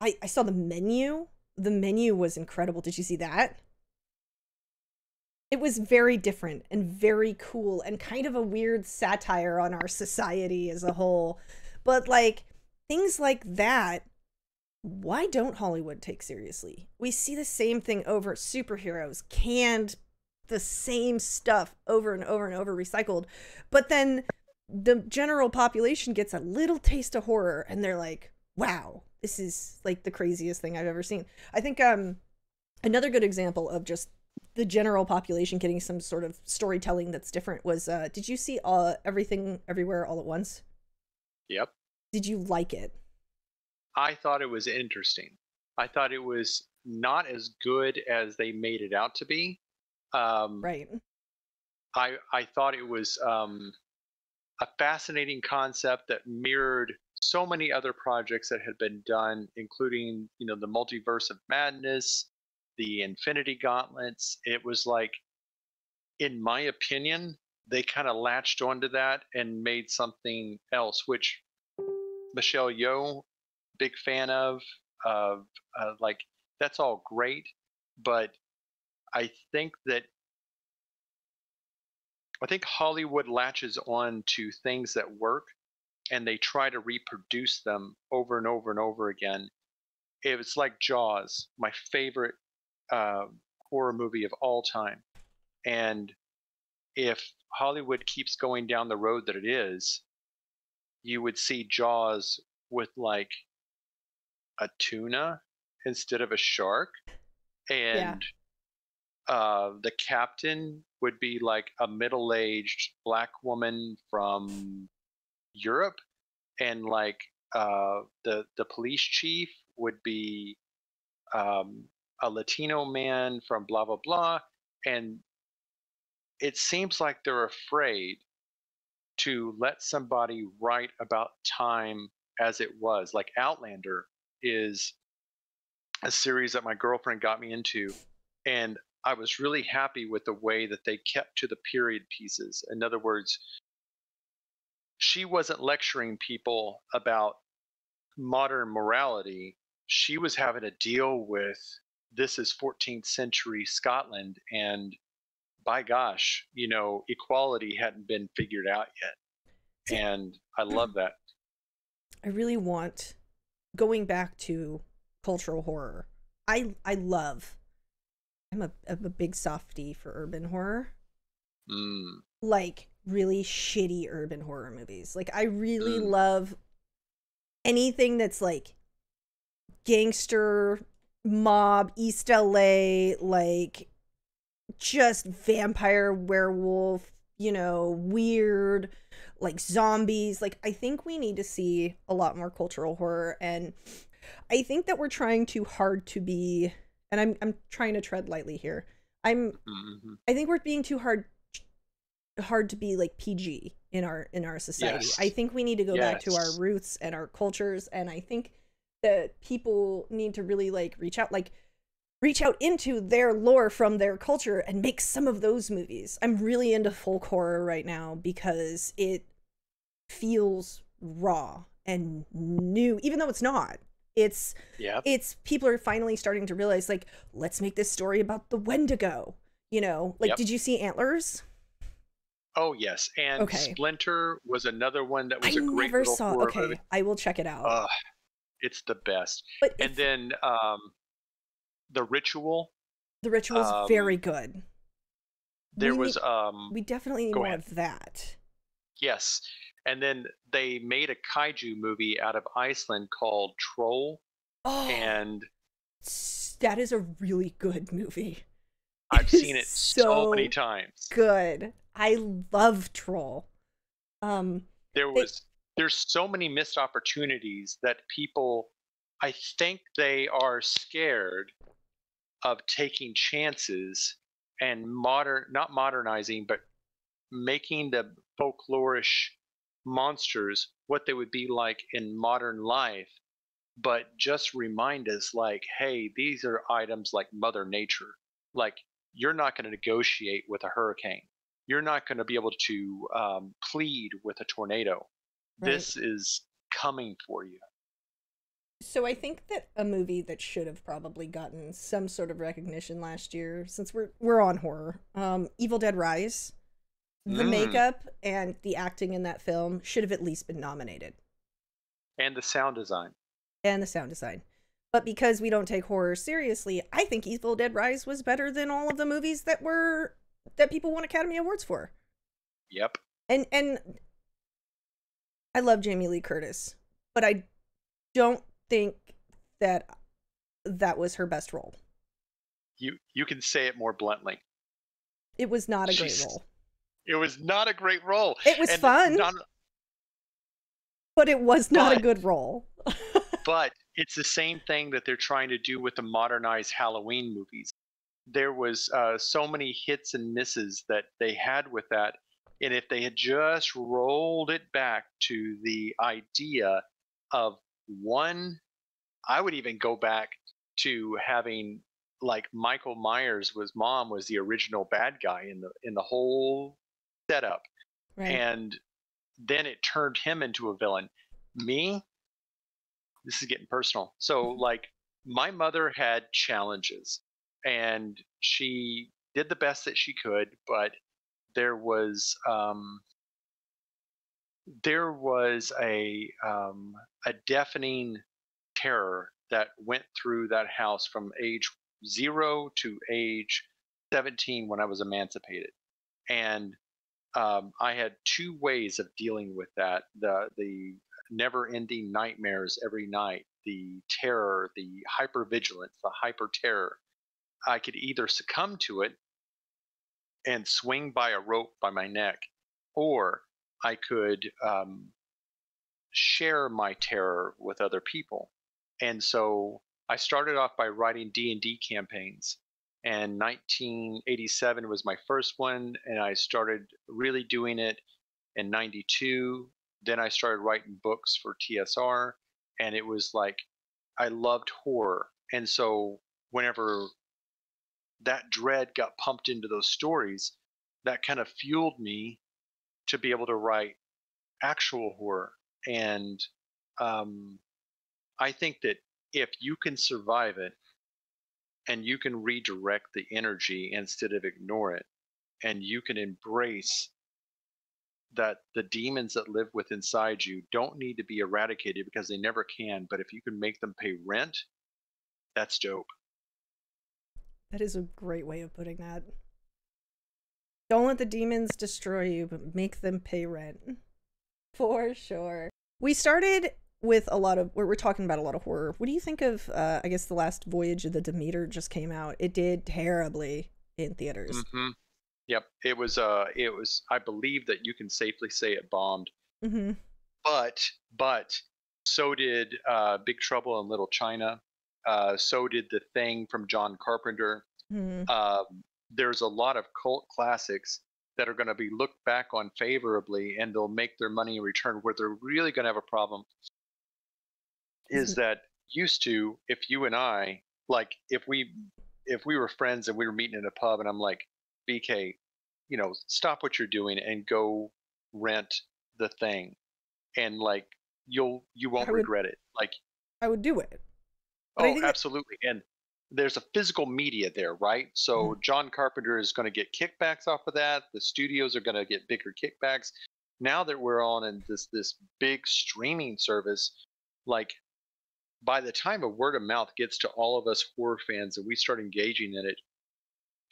I saw the menu. The menu was incredible. Did you see that? It was very different and very cool and kind of a weird satire on our society as a whole. But like things like that, why don't Hollywood take seriously? We see the same thing over. Superheroes, canned, the same stuff over and over and over, recycled. But then the general population gets a little taste of horror and they're like, wow, this is like the craziest thing I've ever seen. I think another good example of just the general population getting some sort of storytelling that's different was, did you see Everything Everywhere All at Once? Yep. Did you like it? I thought it was interesting. I thought it was not as good as they made it out to be. Right. I thought it was a fascinating concept that mirrored so many other projects that had been done, including, you know, the Multiverse of Madness, the Infinity Gauntlets. It was like, in my opinion, they kind of latched onto that and made something else, which Michelle Yeoh, big fan of. Like, that's all great, but I think Hollywood latches on to things that work, and they try to reproduce them over and over and over again. It was like Jaws, my favorite horror movie of all time. And if Hollywood keeps going down the road that it is, you would see Jaws with like a tuna instead of a shark. And the captain would be like a middle-aged black woman from Europe, and like the police chief would be a Latino man from blah blah blah. And it seems like they're afraid to let somebody write about time as it was. Like Outlander is a series that my girlfriend got me into, and I was really happy with the way that they kept to the period pieces. In other words, she wasn't lecturing people about modern morality. She was having to deal with, this is 14th century Scotland, and by gosh, equality hadn't been figured out yet. And I love that. I really want, going back to cultural horror, I'm a big softie for urban horror. Like really shitty urban horror movies. Like I really love anything that's like gangster, mob, East LA, like just vampire, werewolf, weird, like zombies. Like I think we need to see a lot more cultural horror, and I think that we're trying too hard to be, and I'm trying to tread lightly here. I think we're being too hard to be like PG in our society. Yes. I think we need to go back to our roots and our cultures, and I think that people need to really like reach out into their lore from their culture and make some of those movies. I'm really into folk horror right now because it feels raw and new, even though it's not. It's people are finally starting to realize, like, let's make this story about the Wendigo. Did you see Antlers? Oh yes, and Splinter was another one that was a great little horror movie. I will check it out. It's the best. And then The Ritual. The Ritual is very good. We definitely need more of that. Yes. And then they made a kaiju movie out of Iceland called Troll. Oh, and that is a really good movie. I've seen it so many times. Good. I love Troll. There's so many missed opportunities that people, I think they are scared of taking chances and not modernizing, but making the folklorish monsters what they would be like in modern life, but just remind us, like, hey, these are items like Mother Nature. Like, you're not going to negotiate with a hurricane. You're not going to be able to plead with a tornado. Right. This is coming for you. So I think that a movie that should have probably gotten some sort of recognition last year, since we're on horror, Evil Dead Rise. The makeup and the acting in that film should have at least been nominated. And the sound design. But because we don't take horror seriously, I think Evil Dead Rise was better than all of the movies that people won Academy Awards for. Yep. And I love Jamie Lee Curtis, but I don't think that was her best role. You can say it more bluntly. It was not a great role. It was not a great role. It was fun, but it was not a good role. But it's the same thing that they're trying to do with the modernized Halloween movies. There was so many hits and misses that they had with that. And if they had just rolled it back to the idea of one, I would even go back to having, like, Michael Myers' mom was the original bad guy in the whole setup. Right. And then it turned him into a villain. Me, this is getting personal. So, like, my mother had challenges, and she did the best that she could, but there was a deafening terror that went through that house from age 0 to age 17 when I was emancipated. And I had 2 ways of dealing with that: the never-ending nightmares every night, the terror, the hypervigilance, the hyper terror. I could either succumb to it and swing by a rope by my neck, or I could share my terror with other people. And so I started off by writing D&D campaigns. And 1987 was my first one, and I started really doing it in 92. Then I started writing books for TSR, and it was like I loved horror. And so whenever that dread got pumped into those stories, that kind of fueled me to be able to write actual horror. And I think that if you can survive it and you can redirect the energy instead of ignore it, and you can embrace that the demons that live within inside you don't need to be eradicated, because they never can, but if you can make them pay rent, that's dope. That is a great way of putting that. Don't let the demons destroy you, but make them pay rent. For sure. We started with we're talking about a lot of horror. What do you think of, I guess, The Last Voyage of the Demeter just came out? It did terribly in theaters. Mm-hmm. Yep. It was, I believe that you can safely say it bombed. Mm-hmm. But so did Big Trouble in Little China. So did The Thing from John Carpenter. Mm-hmm. There's a lot of cult classics that are going to be looked back on favorably, and they'll make their money in return. Where they're really going to have a problem is that used to, if you and I, like, if we were friends and we were meeting in a pub, and I'm like, BK, stop what you're doing and go rent The Thing, and like you won't regret it. Like, I would do it. But absolutely. And there's a physical media there, right? So John Carpenter is going to get kickbacks off of that. The studios are going to get bigger kickbacks. Now that we're on in this big streaming service, like, by the time a word of mouth gets to all of us horror fans and we start engaging in it,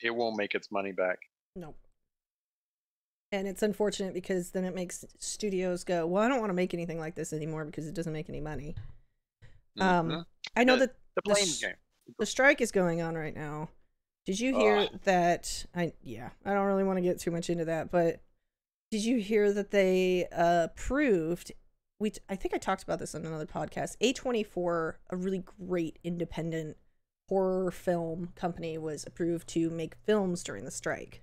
it won't make its money back. Nope. And it's unfortunate, because then it makes studios go, well, I don't want to make anything like this anymore because it doesn't make any money. Mm-hmm. I know that the strike is going on right now. Did you hear that? I don't really want to get too much into that, but did you hear that they approved? I think I talked about this on another podcast. A24, a really great independent horror film company, was approved to make films during the strike.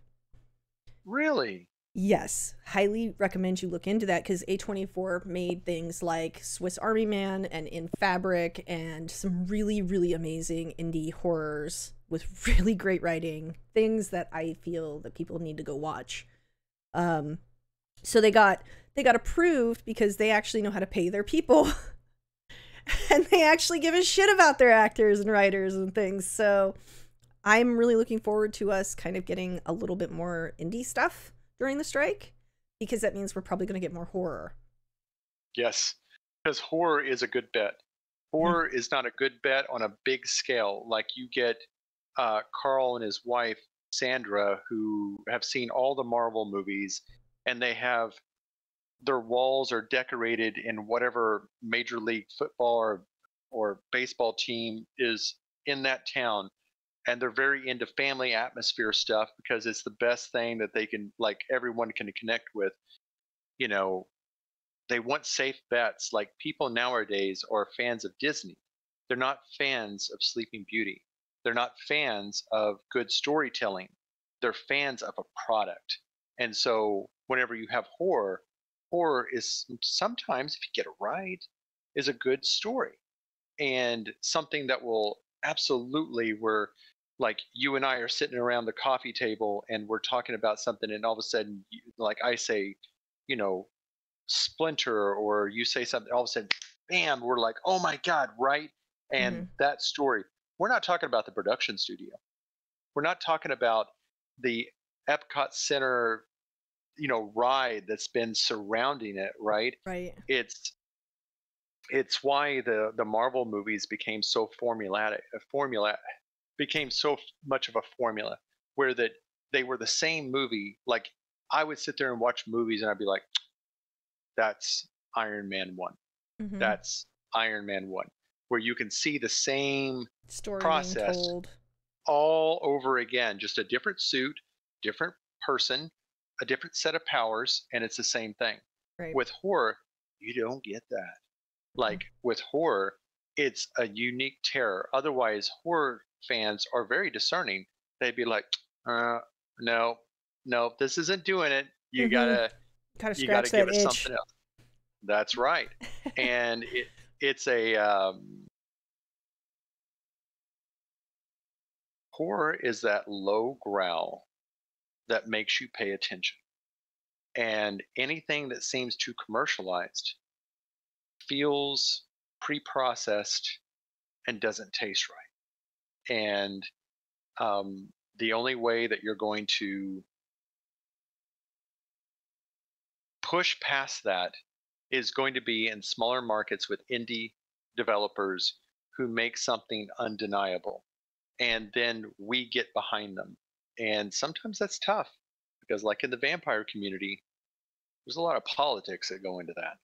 Really? Yes, highly recommend you look into that, because A24 made things like Swiss Army Man and In Fabric, and some really, really amazing indie horrors with really great writing, things that I feel that people need to go watch. So they got approved because they actually know how to pay their people. And they actually give a shit about their actors and writers and things. So I'm really looking forward to us kind of getting a little bit more indie stuff during the strike, because that means we're probably going to get more horror. Yes, because horror is a good bet. Horror is not a good bet on a big scale. Like, you get Carl and his wife, Sandra, who have seen all the Marvel movies, and they have their walls are decorated in whatever Major League Football or baseball team is in that town. And they're very into family atmosphere stuff because it's the best thing that they can, like, everyone can connect with. They want safe bets. Like, people nowadays are fans of Disney. They're not fans of Sleeping Beauty. They're not fans of good storytelling. They're fans of a product. And so whenever you have horror is sometimes, if you get it right, is a good story, and something that will absolutely, where like you and I are sitting around the coffee table and we're talking about something, and all of a sudden, like I say, you know, splinter, or you say something, all of a sudden, bam, we're like, oh my God, right? And that story, we're not talking about the production studio. We're not talking about the Epcot Center, you know, ride that's been surrounding it, right? Right. It's why the Marvel movies became so became so much of a formula, where that they were the same movie. Like I would sit there and watch movies and I'd be like, that's Iron Man 1. That's Iron Man 1, where you can see the same Story process being told all over again, just a different suit, different person, a different set of powers, and it's the same thing. Right. With horror, you don't get that. Like with horror, it's a unique terror. Otherwise, horror fans are very discerning. They'd be like, no, this isn't doing it. You gotta scratch give that it itch. something else. That's right. And it's a horror is that low growl that makes you pay attention. And anything that seems too commercialized feels pre-processed and doesn't taste right. And the only way that you're going to push past that is going to be in smaller markets with indie developers who make something undeniable. And then we get behind them. And sometimes that's tough because, like in the vampire community, there's a lot of politics that go into that.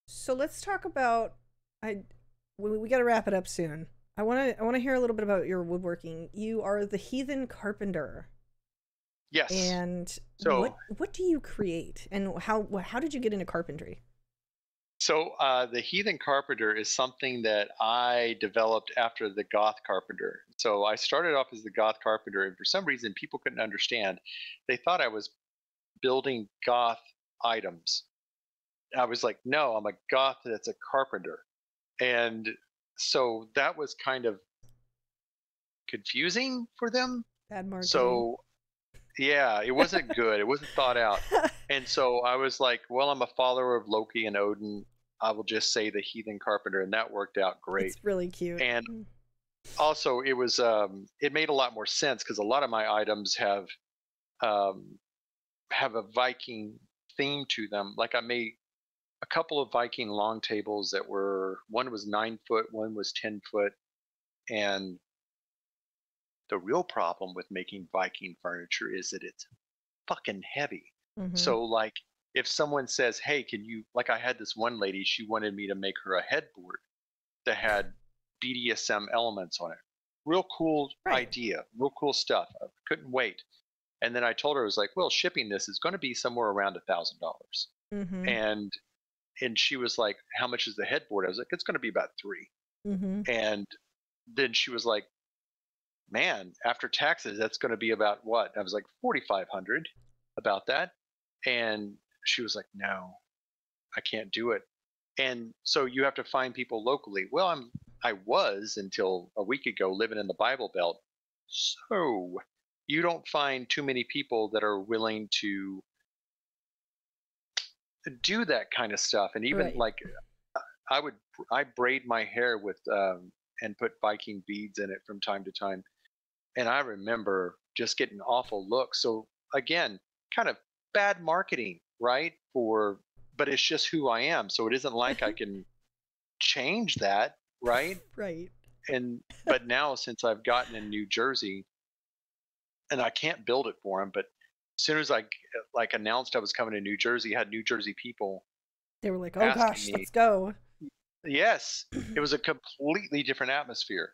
So let's talk about. We got to wrap it up soon. I want to hear a little bit about your woodworking. You are the Heathen carpenter. Yes. And so, what do you create, and how did you get into carpentry? So the Heathen carpenter is something that I developed after the goth carpenter. So I started off as the goth carpenter, and for some reason people couldn't understand. They thought I was building goth items. I was like, no, I'm a goth that's a carpenter. And so that was kind of confusing for them. Bad marketing. So yeah, it wasn't good. It wasn't thought out. And so I was like, well, I'm a follower of Loki and Odin. I will just say the Heathen carpenter, and that worked out great. It's really cute. And also it was it made a lot more sense because a lot of my items have a Viking theme to them. Like I made a couple of Viking long tables that were, one was 9 foot, one was 10 foot. And the real problem with making Viking furniture is that it's fucking heavy. So like if someone says, hey, can you, like I had this one lady, she wanted me to make her a headboard that had BDSM elements on it. Real cool idea, real cool stuff. I couldn't wait. And then I told her, I was like, well, shipping this is going to be somewhere around $1,000. And she was like, how much is the headboard? I was like, it's going to be about $3. And then she was like, man, after taxes, that's going to be about what? I was like, $4,500, about that. And she was like, no, I can't do it. And so you have to find people locally. Well, I was until a week ago living in the Bible Belt. So you don't find too many people that are willing to do that kind of stuff. And even like I braid my hair with and put Viking beads in it from time to time. And I remember just getting awful looks. So again, kind of bad marketing, right? But it's just who I am. So it isn't like I can change that, right? Right. But now since I've gotten in New Jersey, and I can't build it for them, but as soon as I like announced I was coming to New Jersey, I had New Jersey people. They were like, "Oh gosh, let's go." Yes, it was a completely different atmosphere.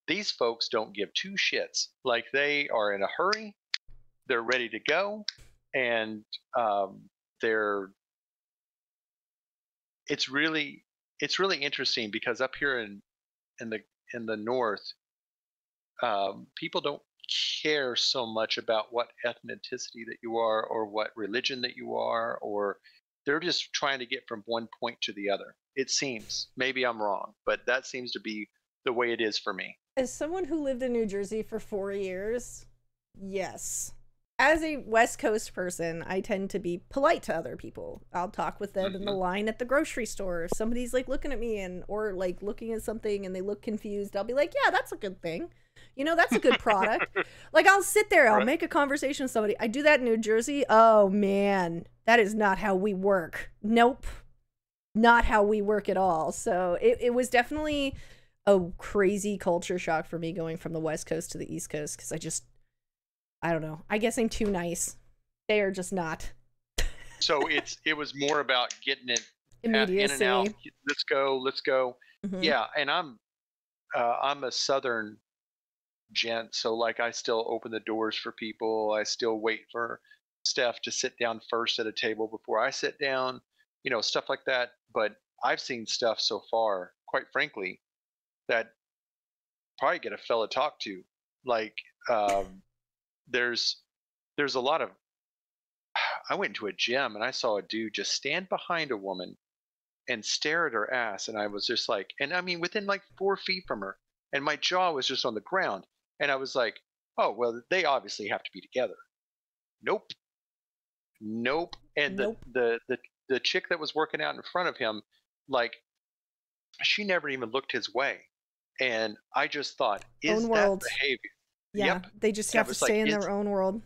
These folks don't give two shits. Like they are in a hurry, they're ready to go, and it's really interesting because up here in the north, people don't care so much about what ethnicity that you are or what religion that you are, or they're just trying to get from one point to the other. It seems. Maybe I'm wrong, but that seems to be the way it is for me. As someone who lived in New Jersey for 4 years, yes. As a West Coast person, I tend to be polite to other people. I'll talk with them in the line at the grocery store. If somebody's like looking at me or like looking at something and they look confused, I'll be like, yeah, that's a good thing. You know, that's a good product. Like, I'll sit there, I'll make a conversation with somebody. I do that in New Jersey. Oh man, that is not how we work. Nope. Not how we work at all. So it was definitely a crazy culture shock for me going from the West Coast to the East Coast, because I don't know. I guess I'm too nice. They are just not. So it was more about getting it immediacy. In and out. Let's go. Yeah, and I'm a Southern gent, so like I still open the doors for people. I still wait for Steph to sit down first at a table before I sit down. You know, stuff like that. But I've seen stuff so far, quite frankly, that probably get a fella talk to. Like, there's a lot of. I went into a gym and I saw a dude just stand behind a woman and stare at her ass, and I was just like, and I mean within like 4 feet from her, and my jaw was just on the ground, and I was like, oh well, they obviously have to be together. Nope. And Nope. the chick that was working out in front of him, like, she never even looked his way, and I just thought, is own that world behavior? Yeah, yep. They just have to stay in their own world,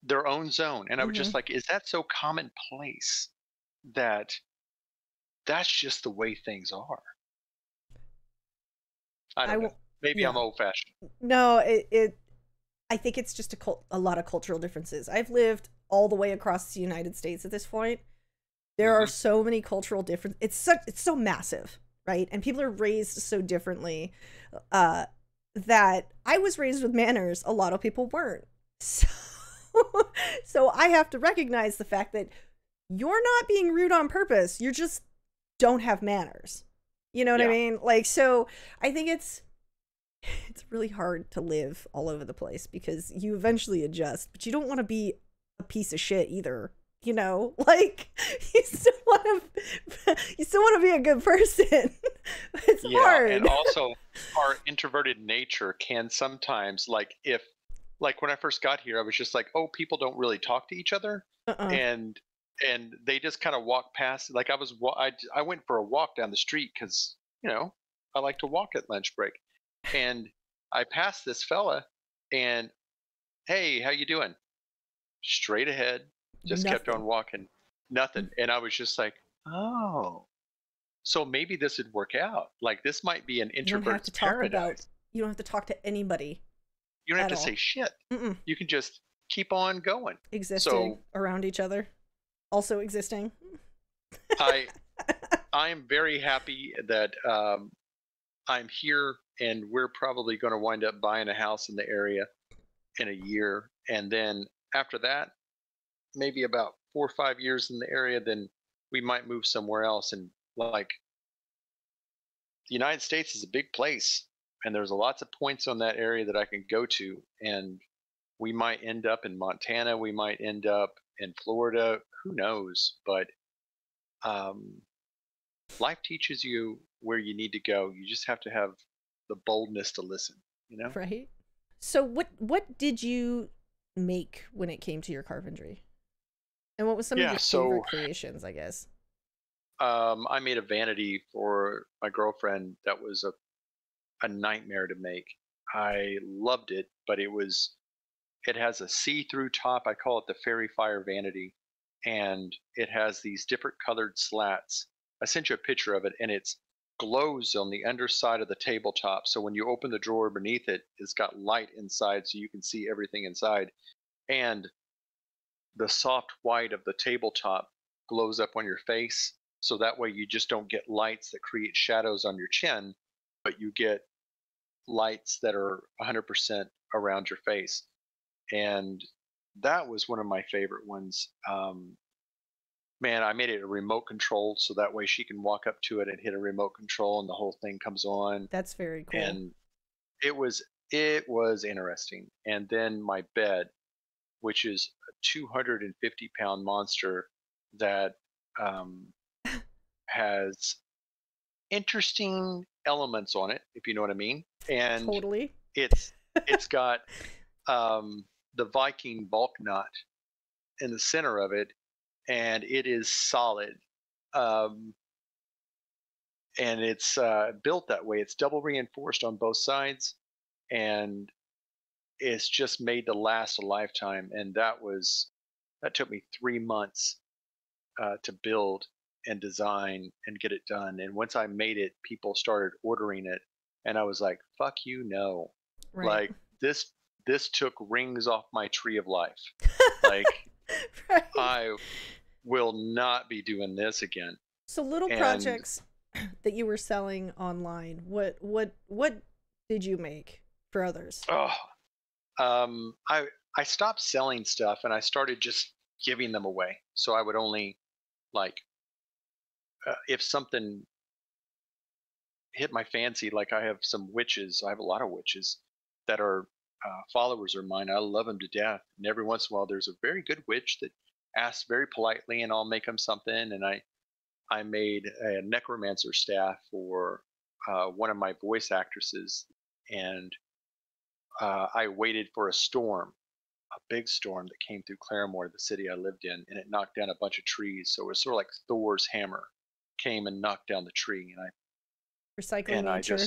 their own zone. And I was just like, is that so commonplace that that's just the way things are? I don't know. Maybe I'm old fashioned. No, I think it's just a lot of cultural differences. I've lived all the way across the United States at this point. There are so many cultural differences. It's so massive, right? And people are raised so differently, that I was raised with manners. A lot of people weren't. So I have to recognize the fact that you're not being rude on purpose. You just don't have manners. You know what I mean? Like, so I think it's really hard to live all over the place because you eventually adjust, but you don't want to be a piece of shit either. You know, like you still want to be a good person. It's hard. And also our introverted nature can sometimes, like, when I first got here, I was just like, oh, people don't really talk to each other. And they just kind of walk past. Like I went for a walk down the street because, you know, I like to walk at lunch break. And I passed this fella and, hey, how you doing? Straight ahead. Just kept on walking. Nothing. And I was just like, oh, so maybe this would work out. Like, this might be an introvert's paradise. You don't have to talk to anybody. You don't have to say shit. You can just keep on going. Existing around each other. Also existing. I am very happy that I'm here, and we're probably going to wind up buying a house in the area in a year. And then after that, maybe about 4 or 5 years in the area, then we might move somewhere else. And like, the United States is a big place, and there's lots of points on that area that I can go to. And we might end up in Montana. We might end up in Florida. Who knows? But life teaches you where you need to go. You just have to have the boldness to listen, you know? Right. So what did you make when it came to your carpentry? And what was some of your favorite creations, I guess? I made a vanity for my girlfriend that was a nightmare to make. I loved it, but it has a see-through top. I call it the Fairy Fire Vanity. And it has these different colored slats. I sent you a picture of it, and it glows on the underside of the tabletop. So when you open the drawer beneath it, it's got light inside so you can see everything inside. And the soft white of the tabletop glows up on your face. So that way you just don't get lights that create shadows on your chin, but you get lights that are 100% around your face. And that was one of my favorite ones. Man, I made it a remote control, so that way she can walk up to it and hit a remote control and the whole thing comes on. That's very cool. And it was interesting. And then my bed, which is a 250-pound monster that um, has interesting elements on it, if you know what I mean. And Totally. it's got the Viking bulk knot in the center of it, and it is solid. Um, and it's built that way. It's double reinforced on both sides, and it's just made to last a lifetime. And that took me 3 months to build and design and get it done. And once I made it, people started ordering it, and I was like, "Fuck you, no!" Right. Like this took rings off my tree of life. Like Right. I will not be doing this again. So little projects that you were selling online, what did you make for others? Oh, I stopped selling stuff and I started just giving them away. So I would only like if something hit my fancy, like I have some witches. I have a lot of witches that are followers of mine. I love them to death. And every once in a while, there's a very good witch that asks very politely, and I'll make them something. And I made a necromancer staff for one of my voice actresses, and I waited for a storm, a big storm that came through Claremore, the city I lived in, and it knocked down a bunch of trees. So it was sort of like Thor's hammer came and knocked down the tree, and Recycling nature.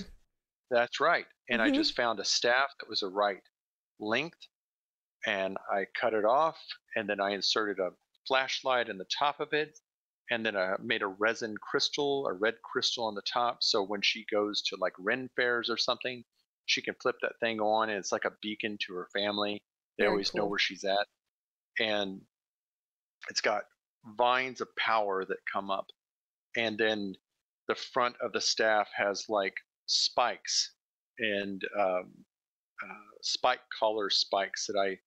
that's right. And I just found a staff that was the right length, and I cut it off, and then I inserted a flashlight in the top of it, and then I made a resin crystal, a red crystal on the top, so when she goes to like Ren fairs or something, she can flip that thing on, and it's like a beacon to her family. They Very always know cool. where she's at. And it's got vines of power that come up, and then the front of the staff has like spikes and spike collar spikes that I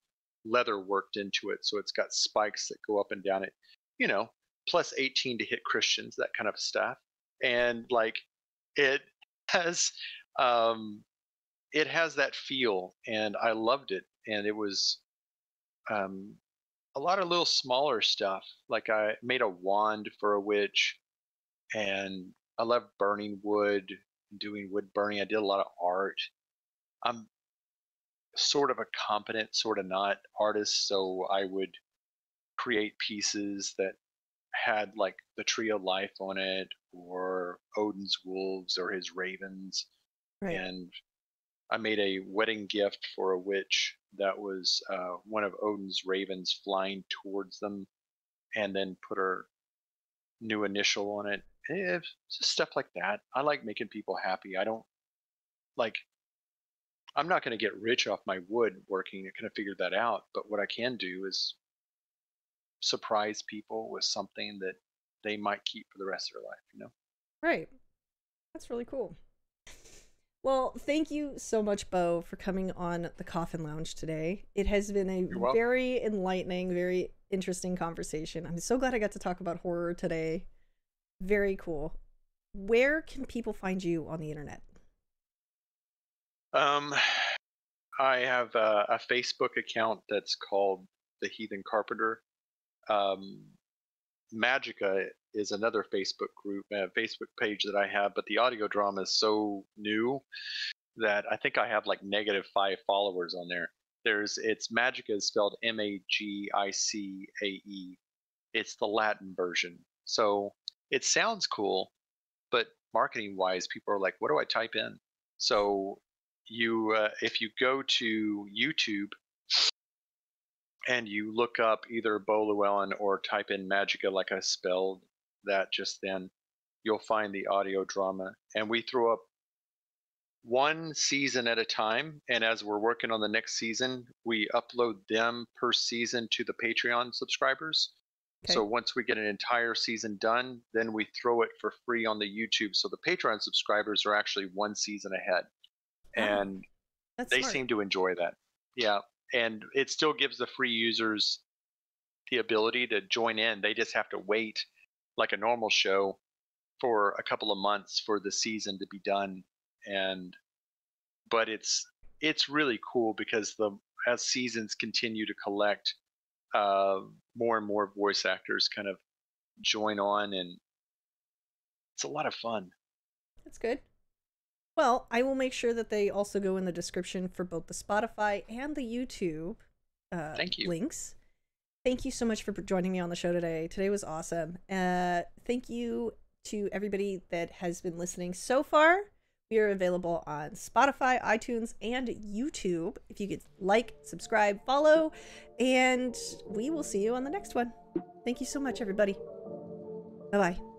leather worked into it. So it's got spikes that go up and down it, you know, plus 18 to hit Christians, that kind of stuff. And like it has it has that feel, and I loved it. And it was a lot of little smaller stuff. Like I made a wand for a witch, and I love burning wood, doing wood burning. I did a lot of art. I'm sort of a competent, sort of not artist, so I would create pieces that had like the tree of life on it, or Odin's wolves, or his ravens. Right. And I made a wedding gift for a witch that was one of Odin's ravens flying towards them, and then put her new initial on it. Just stuff like that. I like making people happy. I don't like. I'm not going to get rich off my wood working. I kind of figured that out. But what I can do is surprise people with something that they might keep for the rest of their life. You know. Right. That's really cool. Well, thank you so much, Bo, for coming on the Coffin Lounge today. It has been a very enlightening, very interesting conversation. I'm so glad I got to talk about horror today. Very cool. Where can people find you on the internet? I have a Facebook account that's called the Heathen Carpenter. Magicae is another Facebook group, Facebook page that I have, but the audio drama is so new that I think I have like -5 followers on there. It's Magicae is spelled Magicae. It's the Latin version. So it sounds cool, but marketing wise, people are like, what do I type in? So if you go to YouTube and you look up either Bo Luellen or type in Magicae like I spelled that just then, you'll find the audio drama. And we throw up one season at a time. And as we're working on the next season, we upload them per season to the Patreon subscribers. Okay. So once we get an entire season done, then we throw it for free on the YouTube. So the Patreon subscribers are actually one season ahead. And they seem to enjoy that. Yeah. And it still gives the free users the ability to join in. They just have to wait like a normal show for a couple of months for the season to be done. But it's really cool because as seasons continue to collect, more and more voice actors kind of join on, and it's a lot of fun. That's good. Well, I will make sure that they also go in the description for both the Spotify and the YouTube Thank you. links. Thank you so much for joining me on the show today. Today was awesome. Thank you to everybody that has been listening so far. We are available on Spotify, iTunes, and YouTube. If you could like, subscribe, follow, and we will see you on the next one. Thank you so much, everybody. Bye-bye.